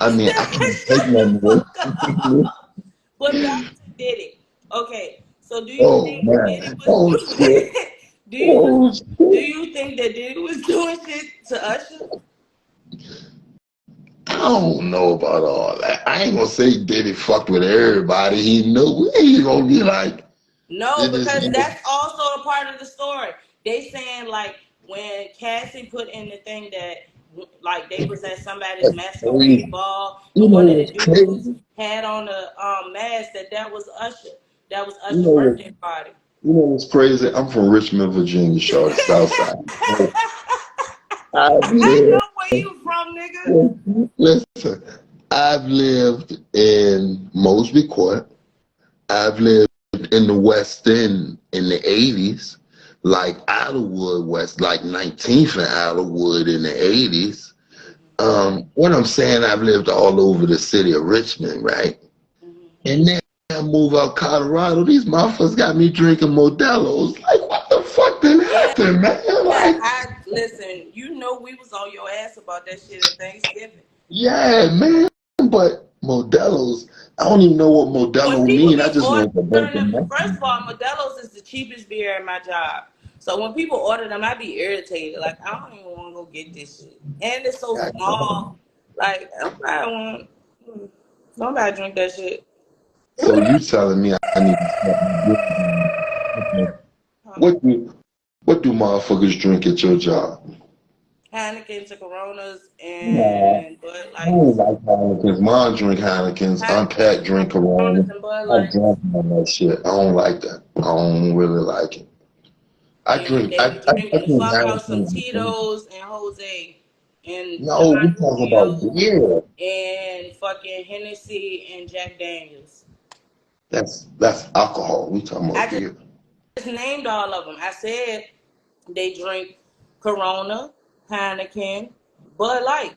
I mean, I can't take Shut the nothing away. fuck up. But back to Diddy. Okay, so do you Oh think Diddy man, was oh shit, doing? do you oh do shit. you think that Diddy was doing shit to Usher? I don't know about all that. I ain't gonna say Diddy fucked with everybody. He knew he gonna be like, No, did this because nigga. that's also a part of the story. They saying like when Cassie put in the thing that like they was at somebody's That's masquerade crazy. ball You and know one of the what's dudes crazy? had on a mask that was Usher. That was You Usher's know what? birthday party. You know what's crazy? I'm from Richmond, Virginia, Charlotte, South Side. So I've I lived. know where you from, nigga. Listen, I've lived in Mosby Court. I've lived in the West End in the 80s, like Idlewood West, like 19th and Idlewood in the 80s. What I'm saying, I've lived all over the city of Richmond, right? And then I move out Colorado. These motherfuckers got me drinking Modelo's. Like, what the fuck did Yeah, happen, man? Like, I listen. You know we was on your ass about that shit at Thanksgiving. yeah, man. But Modelo's, I don't even know what When Modelo people mean. I be just know it's a bunch ordering of them, first nothing. of all, Modelo's is the cheapest beer at my job. So when people order them, I be irritated. Like I don't even want to go get this shit, and it's so small. Like nobody drink that shit. So you telling me I need to start doing that. Huh. What do motherfuckers drink at your job? Heinekens and Coronas Nah, and Bud I don't Lights. like Heinekens. Mom drink Heinekens. Aunt Pat Heinekens, drink Corona. Coronas, and Bud I Lights. drink on that shit. I don't like that. I don't really like it. I And drink they I, be I, I drinking the drink fuck out some Heinekens. Tito's and Jose and No, we Don talking about Julio beer. and fucking Hennessy and Jack Daniels. That's alcohol. We talking I about beer. just named all of them. I said they drink Corona, Heineken, Bud Light.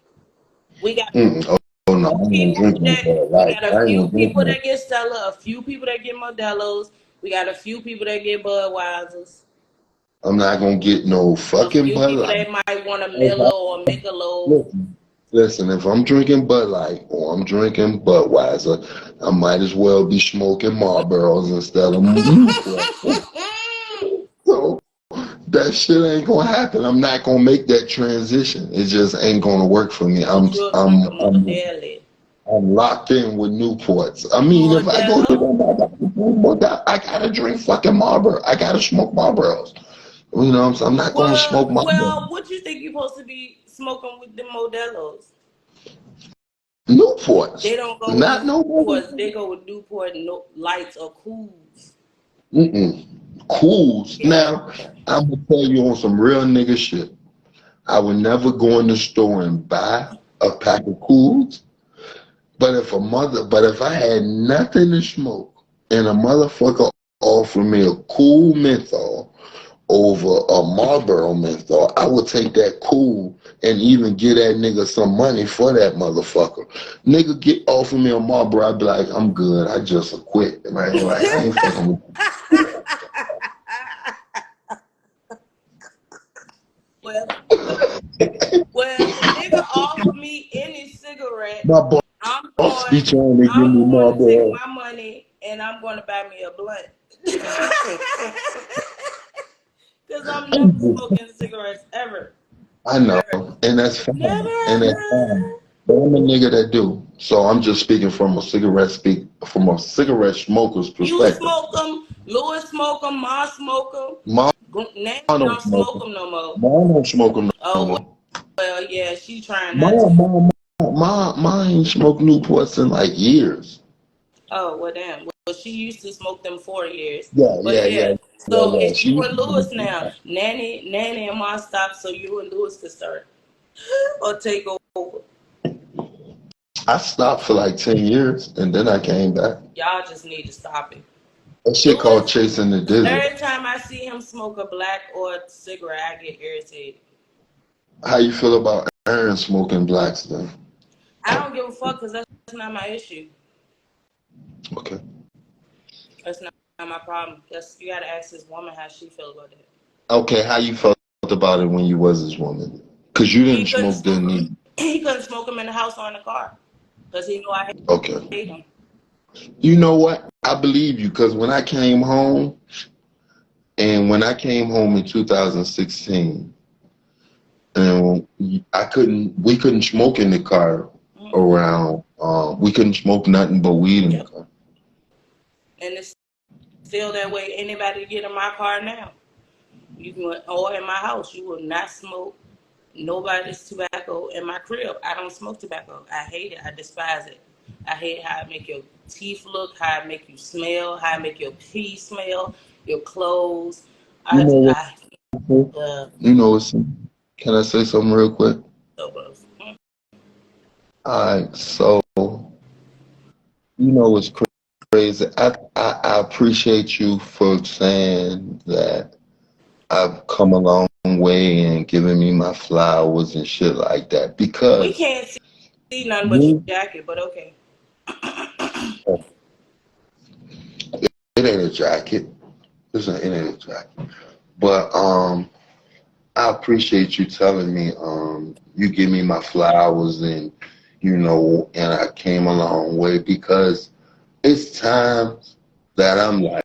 We got Oh, oh no, I few ain't people gonna drink no that Bud we Light. got a I ain't few gonna drink people no. that get Stella, a few people that get Modelo's. We got a few people that get Budweisers. I'm not gonna get no A fucking few Bud people Light. that might want a If Miller or a Michelob. Listen, listen, if I'm drinking Bud Light or I'm drinking Budweiser, I might as well be smoking Marlboros instead of Newport. So that shit ain't gonna happen. I'm not gonna make that transition. It just ain't gonna work for me. But you'll drink a Modelo. I'm locked in with Newports. I mean, if I go to Modelo? them, I gotta drink fucking Marlboro. I gotta smoke Marlboros. You know what I'm saying? I'm not gonna smoke Marlboro. What you think you supposed to be smoking with the Modelos? They Newports, don't go with not no Newports. They motherfucker. go with Newport no, Lights or Cools. Mm-mm. Cools. Yeah. Now, I'm gonna tell you on some real nigga shit. I would never go in the store and buy a pack of Cools. But if I had nothing to smoke and a motherfucker offered me a cool menthol over a Marlboro menthol, I would take that cool and even give that nigga some money for that motherfucker. Nigga get off of me a Marlboro, I'd be like, I'm good. I just quit. Right? Like, I ain't fucking with you. Well, if a nigga offer me any cigarette, My boss I'm be going, trying to give me to take Marlboro. my money and I'm going to buy me a blunt. Because I'm never smoking cigarettes ever. I know, Ever. and that's fine, Never and that's fine. ever. But I'm a nigga that do. So I'm just speaking from a cigarette smoker's You perspective. smoke them, Louis smoke them, Ma smoke them. Mom Nanny don't don't smoke smoke them. them no more. Mom don't smoke them no Oh, more. well, yeah, she trying not to. Mom ain't smoked Newports in like years. Oh, well, damn. Well, she used to smoke them 4 years. Yeah, But yeah, yeah, yeah, yeah, so yeah. it's She you used and to Louis smoke now. them. Nanny and Ma stopped so you and Louis could start or take over. I stopped for like 10 years and then I came back. Y'all just need to stop it. That shit called Louis, chasing the dizzy. every time I see him smoke a black or cigarette, I get irritated. How you feel about Aaron smoking blacks then? I don't give a fuck because that's not my issue. Okay. That's not my problem. You gotta ask this woman how she feel about that. Okay, how you felt about it when you was this woman? Because you He didn't couldn't smoke then either. he couldn't smoke them in the house or in the car because he knew I Okay. hate him. You know what? I believe you because when I came home in 2016, and we couldn't smoke in the car around. We couldn't smoke nothing but weed in the car. And it's still that way. Anybody get in my car now, you can, or in my house, you will not smoke nobody's tobacco in my crib. I don't smoke tobacco. I hate it. I despise it. I hate how it make your teeth look, how it make you smell, how it make your pee smell, your clothes. You know what? You know what's? Can I say something real quick? So gross. Alright, so you know what's crazy? I appreciate you for saying that I've come a long way and giving me my flowers and shit like that We because can't see nothing but your jacket, but okay. it ain't a jacket. It ain't a jacket. But I appreciate you telling me you give me my flowers and and I came a long way because it's times that I'm like,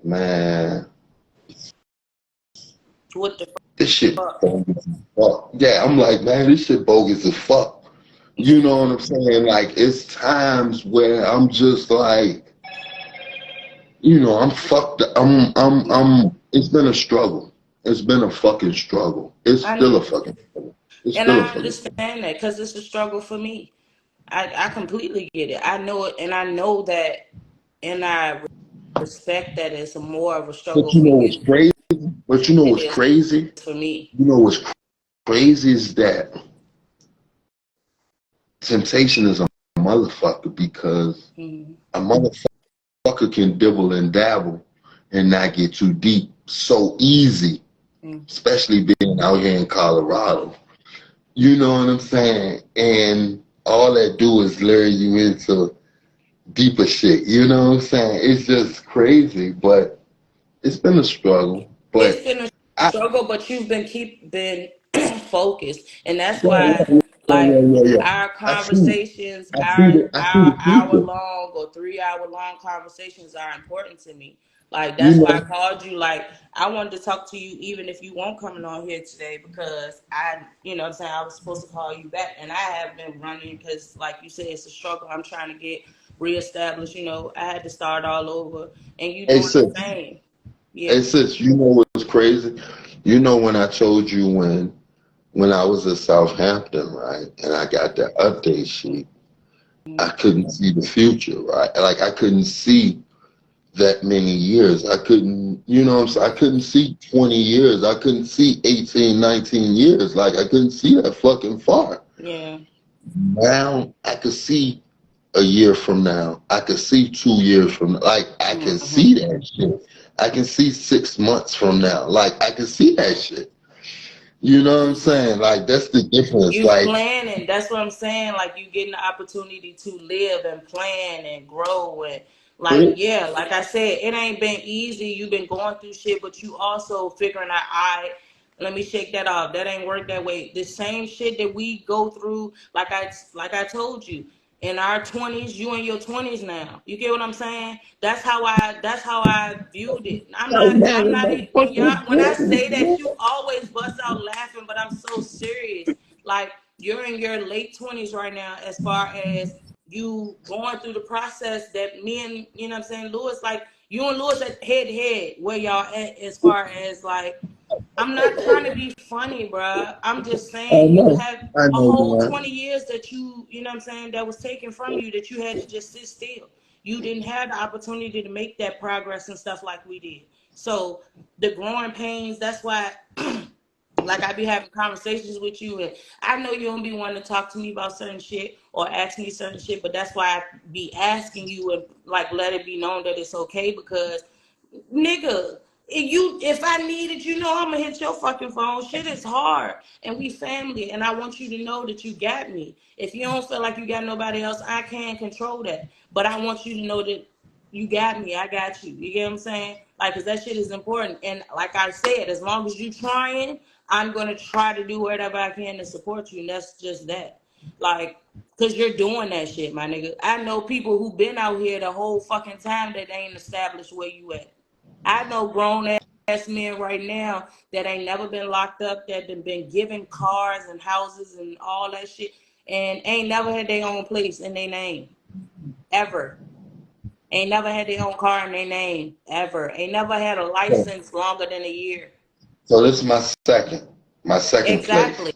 man, What the this shit fuck? bogus as fuck. Yeah, I'm like, man, this shit bogus as fuck. You know what I'm saying? Like, it's times where I'm just like, I'm fucked. It's been a struggle. It's been a fucking struggle. It's still a fucking struggle. It's And still a I fucking struggle. understand that because it's a struggle for me. I completely get it. I know it, and I know that, and I respect that it's more of a struggle But you for know what's you crazy? But you know than it what's is crazy? for me. You know what's crazy is that temptation is a motherfucker because a motherfucker can dibble and dabble and not get too deep so easy, especially being out here in Colorado. You know what I'm saying? And all that do is lure you into deeper shit. You know what I'm saying? It's just crazy, but it's been a struggle. It's But been a I, struggle, but you've been focused, and that's yeah, why, yeah, yeah, like, yeah, yeah, yeah. our I see. conversations, I see our the hour future. long or 3 hour long conversations are important to me. Like, You that's why I know, called you. Like, I wanted to talk to you even if you won't coming on here today because you know what I'm saying, I was supposed to call you back, and I have been running because, like you said, it's a struggle. I'm trying to get reestablished. I had to start all over, and you hey doing the sis, same. hey Yeah. sis, you know what's crazy? You know when I told you when I was at Southampton, right, and I got that update sheet, I couldn't see the future, right? Like I couldn't see that many years. I couldn't, what I'm saying? I couldn't see 20 years. I couldn't see 18, 19 years. Like I couldn't see that fucking far. Yeah. Now I could see a year from now. I could see 2 years from now. Like, I can see that shit. I can see 6 months from now. Like, I can see that shit. You know what I'm saying? Like, that's the difference. You Like, planning. That's what I'm saying. Like, you getting the opportunity to live and plan and grow. And, like, yeah, like I said, it ain't been easy. You've been going through shit, but you also figuring out, all right, let me shake that off. That ain't work that way. The same shit that we go through, like I told you, in our 20s, you in your 20s now. You get what I'm saying? That's how I viewed it. I'm not when I say that, you always bust out laughing, but I'm so serious. Like, you're in your late 20s right now, as far as you going through the process that me and, you know what I'm saying, Lewis, like, you and Lewis at head to head, where y'all at, as far as, like, I'm not trying to be funny, bruh. I'm just saying, you have I a know, whole man. 20 years that you know what I'm saying, that was taken from you, that you had to just sit still. You didn't have the opportunity to make that progress and stuff like we did. So the growing pains, that's why, like, I be having conversations with you, and I know you don't be wanting to talk to me about certain shit or ask me certain shit, but that's why I be asking you, and, like, let it be known that it's okay, because, nigga, if I need it, I'm gonna hit your fucking phone. Shit is hard, and we family, and I want you to know that you got me. If you don't feel like you got nobody else, I can't control that, but I want you to know that you got me. I got you. You get what I'm saying? Like, because that shit is important. And like I said, as long as you trying, I'm gonna try to do whatever I can to support you, and that's just that. Like, because you're doing that shit, my nigga. I know people who been out here the whole fucking time that ain't established where you at. I know grown ass men right now that ain't never been locked up, that have been given cars and houses and all that shit, and ain't never had their own place in their name, ever. Ain't never had their own car in their name, ever. Ain't never had a license longer than a year. So this is my second place. Exactly.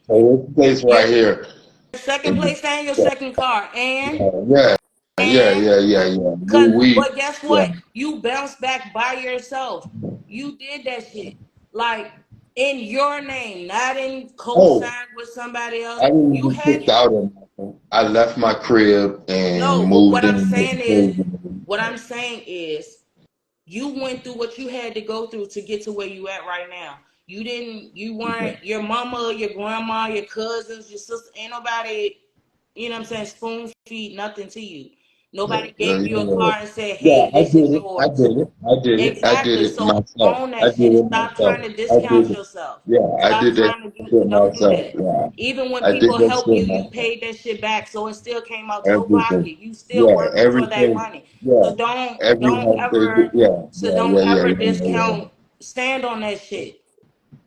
So this place Your right here. second place and your second car. Yeah, And We, but guess yeah. what? You bounced back by yourself. You did that shit. Like, in your name, not in Oh, co-sign with somebody else. I didn't You even had put out on nothing. I left my crib and no, but moved in with what I'm saying is, you went through what you had to go through to get to where you at right now. You weren't your mama, your grandma, your cousins, your sister, ain't nobody, spoon feed nothing to you. Nobody gave you a car and said, yeah, hey, this is yours. I did Exactly. it So myself. own I that did shit. it Stop myself. trying to I did discount it. yourself. Yeah, I Stop did that trying to do shit don't do myself. that. Yeah, Even when I did people that help you, shit you myself. paid that shit back. So it still came out your Everything. pocket. You still Yeah, working for that everything. money. Yeah, So don't every don't help they do. ever Yeah, so don't ever yeah. discount, stand on that shit.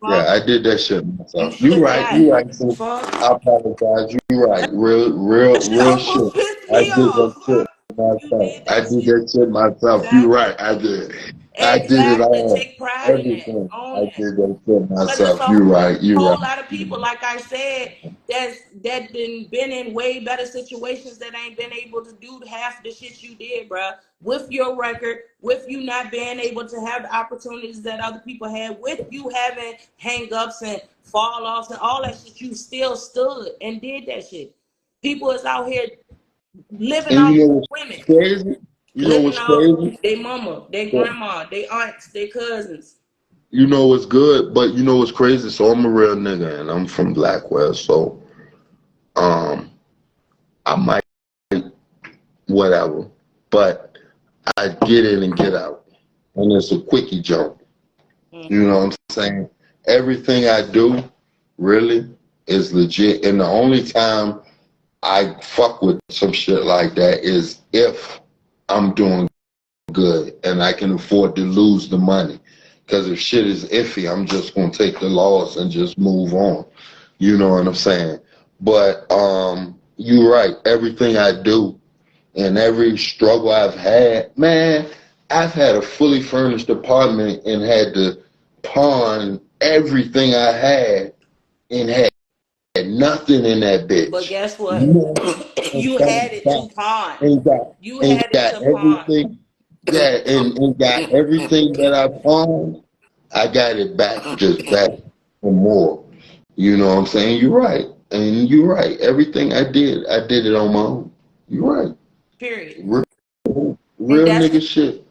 Yeah, Fuck. I did that shit You myself. You should right, not. you right. So Fuck. I apologize. You right. That shit Real almost shit. pissed I me did that off. shit Fuck. You myself. did I that did shit. that shit myself. You Exactly. right. I did. I did it Exactly. all. Take pride in that. Everything. Own I that. did that shit Because it's myself. a You right. You whole right. lot of people, like I said, that been in way better situations that ain't been able to do half the shit you did, bruh. With your record, with you not being able to have the opportunities that other people had, with you having hang-ups and fall-offs and all that shit, you still stood and did that shit. People is out here living And off you know what's women, crazy? You know living what's off crazy? their mama, their grandma, their aunts, their cousins. You know what's good, but you know what's crazy? So I'm a real nigga and I'm from Blackwell, so um I might whatever. But I get in and get out. And it's a quickie jump. You Mm-hmm. know what I'm saying? Everything I do really is legit. And the only time I fuck with some shit like that is if I'm doing good and I can afford to lose the money. Because if shit is iffy, I'm just gonna take the loss and just move on. You know what I'm saying? But you're right. Everything I do and every struggle I've had, man, I've had a fully furnished apartment and had to pawn everything I had and had nothing in that But bitch. guess what? No, and You got had it it back to pawn. and got You and had it got to pawn. everything. Yeah, and got everything that I pawned. I got it back, just back for more. You know what I'm saying? You're right, and you're right. Everything I did it on my own. You're right. Period. Real nigga shit.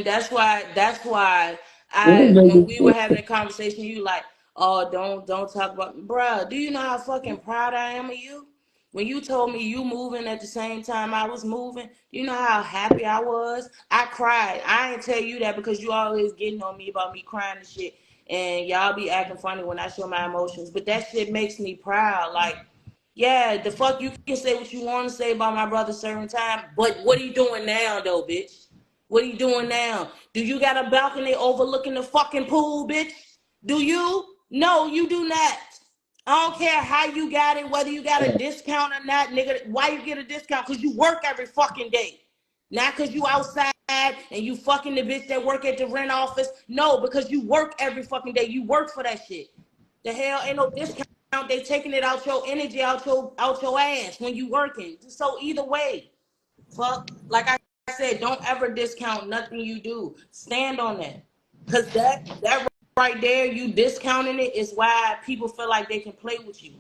That's why Real when nigga we were shit. having a conversation, you like, oh, don't talk about, bruh. Do you know how fucking proud I am of you? When you told me you moving at the same time I was moving, you know how happy I was? I cried. I ain't tell you that because you always getting on me about me crying and shit. And y'all be acting funny when I show my emotions. But that shit makes me proud. Like, yeah, the fuck you can say what you want to say about my brother serving time, but what are you doing now though, bitch? What are you doing now? Do you got a balcony overlooking the fucking pool, bitch? Do you? No, you do not. I don't care how you got it, whether you got a discount or not, nigga. Why you get a discount? Because you work every fucking day. Not because you outside and you fucking the bitch that work at the rent office. No, because you work every fucking day. You work for that shit. The hell ain't no discount. They taking it out your energy, out your ass when you working. So either way, fuck. Like I said, don't ever discount nothing you do. Stand on that. Cause that right there, you discounting it is why people feel like they can play with you.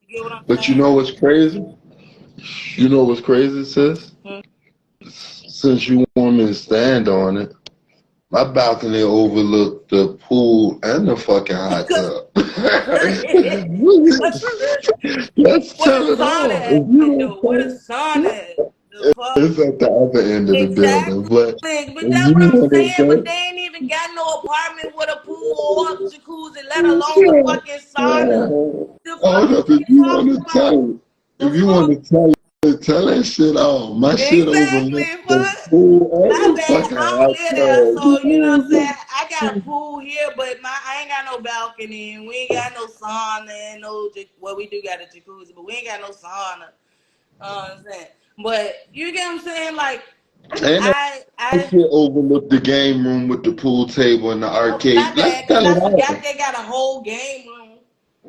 You get what I'm But you saying? know what's crazy? You know what's crazy, sis? Hmm? Since you want me to stand on it, my balcony overlooked the pool and the fucking hot Cause tub. Cause Let's what tell a it all. sauna If you at don't though? What a tell sauna it, at? The fuck? it's at the other end of the building. Exactly. But But if that's you what I'm want to saying. But go, they ain't even got no apartment with a pool or a jacuzzi, let alone a fucking sauna. The fuck hold is up. If we you want talking to about? tell it, The if you want fuck? to tell that shit off. My shit Exactly, overlooked the fuck. pool and My the bad. fucking I don't hot live there, so you know what I'm saying. tub. I got a pool here, but I ain't got no balcony, and we ain't got no sauna, and well, we do got a jacuzzi, but we ain't got no sauna. You know what I'm saying? But you get what I'm saying? Like And that I shit overlooked the game room with the pool table and the oh, my arcade. Let's bad, because tell I it forgot all. they got a whole game room.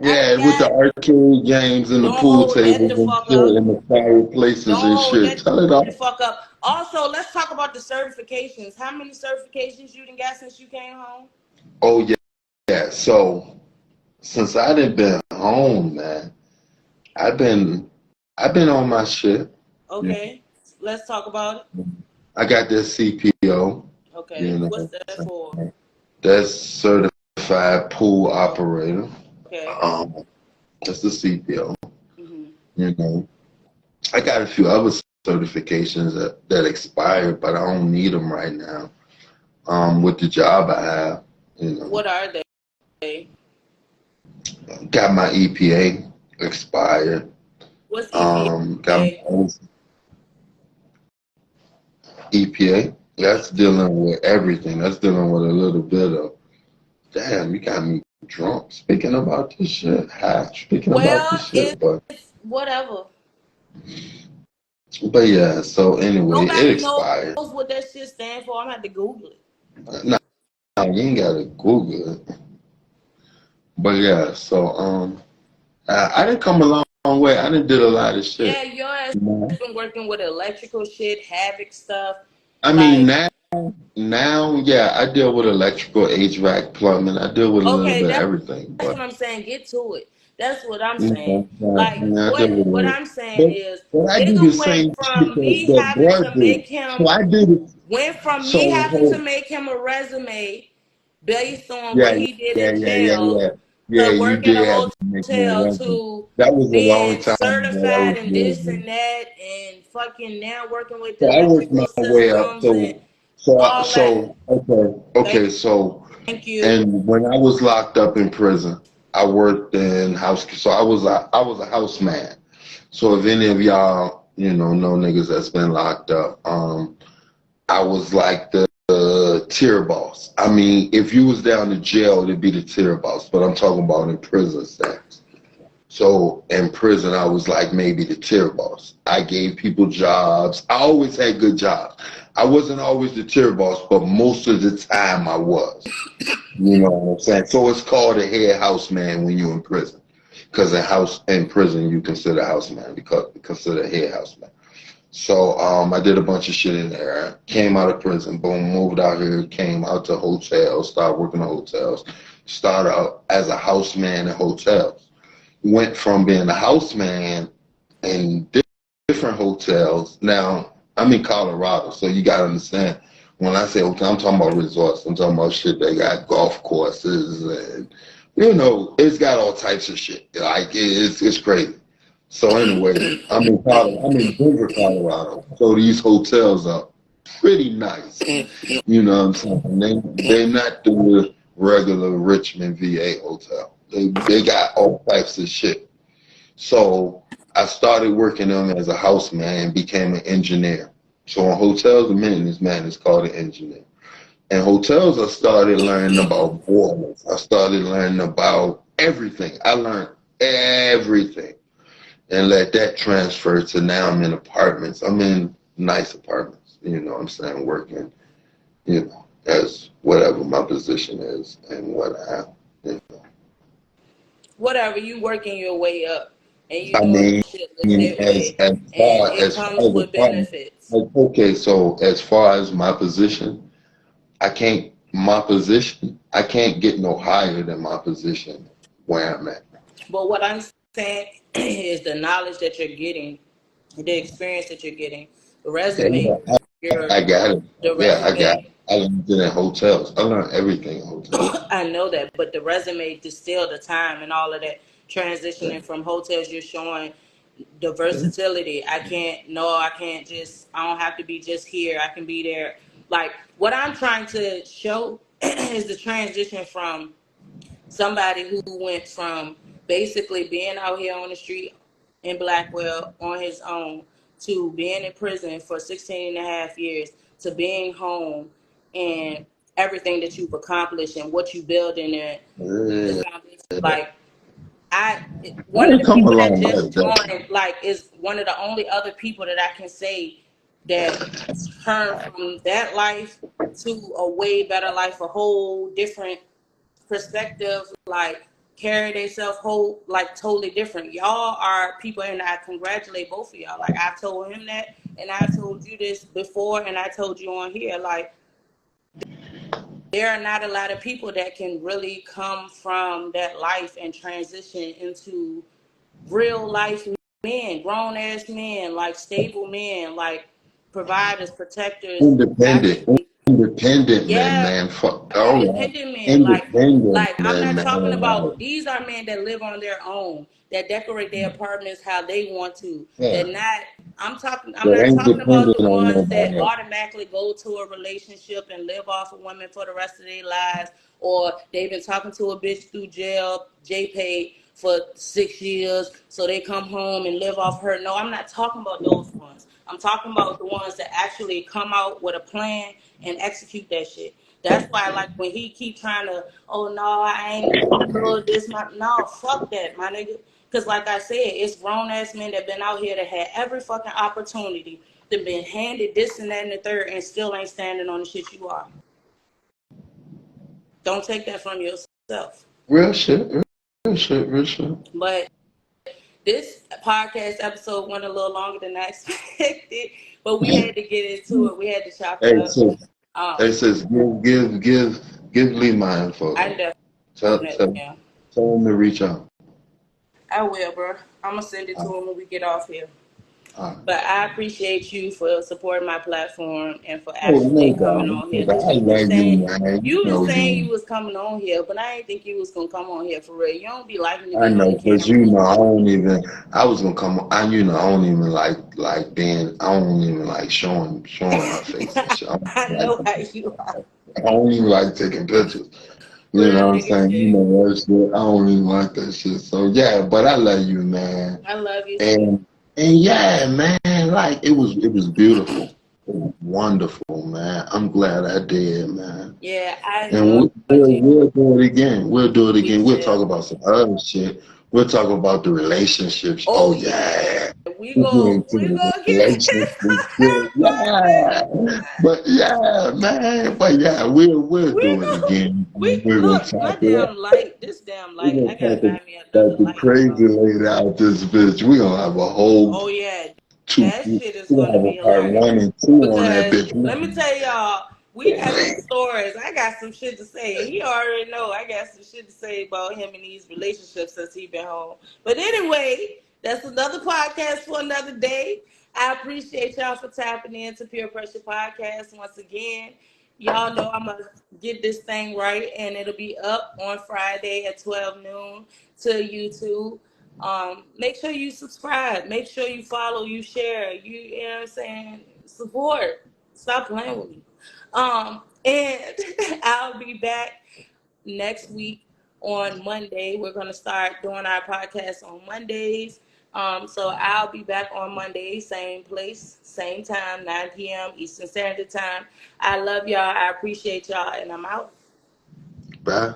I Yeah, with the forgot. arcade games and the Don't pool hold that the tables and fuck shit up. and the fireplaces Don't and hold shit. that Tell it the all. fuck up. Also, let's talk about the certifications. How many certifications you done got since you came home? Oh yeah, yeah. So since I done been home, man, I've been I've been on my shit. Yeah. Okay, let's talk about it. I got this CPO, you Okay, what's know, that for? that's certified pool operator. Okay. Um, that's the CPO, Hmm. you know. I got a few other certifications that expired, but I don't need them right now. With the job I have, you know, What are they? got my EPA expired. What's Got EPA? my EPA. Okay. That's dealing with everything. That's dealing with a little bit of. Damn, you got me drunk speaking about this shit. Speaking about Well, this shit, it's whatever. but yeah. So anyway, it Nobody knows expired. what that shit stands for. I'm gonna have to Google it. No, you ain't gotta Google it. But yeah, so I didn't come a long way. I didn't did a lot of Yeah, shit. your ass You know? been working with electrical shit, havoc stuff. I mean Like, now, yeah, I deal with electrical, HVAC, plumbing. I deal with a little okay, bit of that's everything, That's but what I'm saying. Get to it. That's what I'm you saying. know, Like I deal with what it. I'm saying is But I do the nigga same shit that bro do. So I did it. went from me So having to make him a resume based on yeah, what he did yeah, in yeah, yeah, jail yeah. Yeah, to you work at a did have to make me a hotel resume. to That was a long being time ago. That certified was and years this ago. and that and fucking now working with the So I worked my electrical way up. systems and all that. Thank, Okay. So, thank you. and when I was locked up in prison, I worked in house. So I was a houseman. So if any of y'all, know niggas that's been locked up, I was like the tier boss. I mean, if you was down to jail, it'd be the tier boss. But I'm talking about in prison sex. So in prison, I was like maybe the tier boss. I gave people jobs. I always had good jobs. I wasn't always the tier boss, but most of the time I was. You know what I'm saying? So it's called a head houseman when you're in prison. Because in prison, you consider houseman, because consider head houseman. So I did a bunch of shit in there. Came out of prison, boom, moved out here, came out to hotels, started working in hotels, started out as a houseman in hotels. Went from being a houseman in different different hotels. Now, I'm in Colorado, so you got to understand. When I say hotel, I'm talking about resorts. I'm talking about shit. They got golf courses and, it's got all types of shit. Like, it's crazy. So anyway, I'm in Denver, Colorado. So these hotels are pretty nice. You know what I'm saying? They're not the regular Richmond VA hotel. They got all types of shit. So I started working them as a houseman and became an engineer. So in hotels, the maintenance man is called an engineer. And hotels, I started learning about boilers. I started learning about everything. I learned everything and let that transfer to now I'm in apartments. I'm in nice apartments, you know what I'm saying, working, as whatever my position is and what I have. Whatever, you working your way up and you I doing mean, shit legit way, as and far it as comes with apartment, benefits. like, okay, so as far as my position, I can't get no higher than my position where I'm at. But what I'm saying is the knowledge that you're getting, the experience that you're getting, the resume, Yeah, your I got it. the Yeah, I got it. resume. I learned it in hotels. I learned everything in hotels. I know that, but the resume distill the time and all of that transitioning from hotels. You're showing the versatility. I don't have to be just here. I can be there. Like what I'm trying to show is the transition from somebody who went from basically being out here on the street in Blackwell on his own to being in prison for 16 and a half years to being home and everything that you've accomplished and what you build in there, the Yeah. foundation. Like one of I the come people that along just like that. joined, like, is one of the only other people that I can say that turned from that life to a way better life, a whole different perspective, like carry themselves whole, like totally different. Y'all are people, and I congratulate both of y'all. Like I told him that, and I told you this before, and I told you on here, like there are not a lot of people that can really come from that life and transition into real life men, grown ass men, like stable men, like providers, protectors, Independent. actually, Independent men, yeah, man. Fuck all that. independent men. Independent Like I'm men, not talking man. about, Like, these are men that live on their own, that decorate their apartments how they want to. yeah. That not I'm That not ain't talking about dependent the on ones that nobody else. automatically go to a relationship and live off of women for the rest of their lives, or they've been talking to a bitch through jail, J-Pay for 6 years, so they come home and live off her. No, I'm not talking about those ones. I'm talking about the ones that actually come out with a plan and execute that shit. That's why, like, when he keep trying to, oh no, I ain't little this, my no, fuck that, my nigga. Cause like I said, it's grown ass men that been out here that had every fucking opportunity, that been handed this and that and the third, and still ain't standing on the shit you are. Don't take that from yourself. Real shit. Real shit. Real shit. But this podcast episode went a little longer than I expected, but we had to get into it. We had to chop it Hey, up. sis. Hey, Um, sis. Give Lee my info I though. Tell, definitely am. tell him to reach out. I will, bro. I'm gonna send it to Uh, him when we get off here. uh. But I appreciate you for supporting my platform and for Oh, no actually coming doubt. on No here. doubt. Cause I love you, man. You you been know saying you. you was coming on here, but I didn't think you was gonna come on here for real. You don't be liking to I be on know, the cause camera. I don't even. I was gonna come. I don't even like being. I don't even like showing my face and shit. I don't I like. know how you are. I don't even like taking pictures. You know Real what I'm nigga saying? You shit. know that shit. I don't even like that shit. So yeah, but I love you, man. I love you too. And yeah, man. Like it was beautiful. It was wonderful, man. I'm glad I did, man. Yeah, I And enjoyed you. we'll do it again. We'll do it We again. We'll talk shall. about some other shit. We'll talk about the relationships. Oh Oh yeah. yeah. We We'll get go into we the gonna get it. relationship shit. Fuck that. Yeah. But yeah, man. But yeah, we'll We do it go. again. We We're gonna look. talk My about damn light. This damn light. we're I gonna gotta talk buy me about another the light. crazy lady out this bitch. We're gonna have a whole Oh yeah, two. that We're shit is gonna gonna have a be part hilarious. one and two on that Because let me bitch. tell y'all, we got some stories. I got some shit to say. He already know I got some shit to say about him and these relationships since he been home. But anyway, that's another podcast for another day. I appreciate y'all for tapping into Peer Pressure Podcast once again. Y'all know I'm gonna get this thing right, and it'll be up on Friday at 12 noon to YouTube. Make sure you subscribe. Make sure you follow. You share. You know what I'm saying? Support. Stop playing with me. And I'll be back next week on Monday. We're going to start doing our podcast on Mondays. So I'll be back on Monday, same place, same time, 9 p.m. Eastern Standard Time. I love y'all. I appreciate y'all, and I'm out. Bye.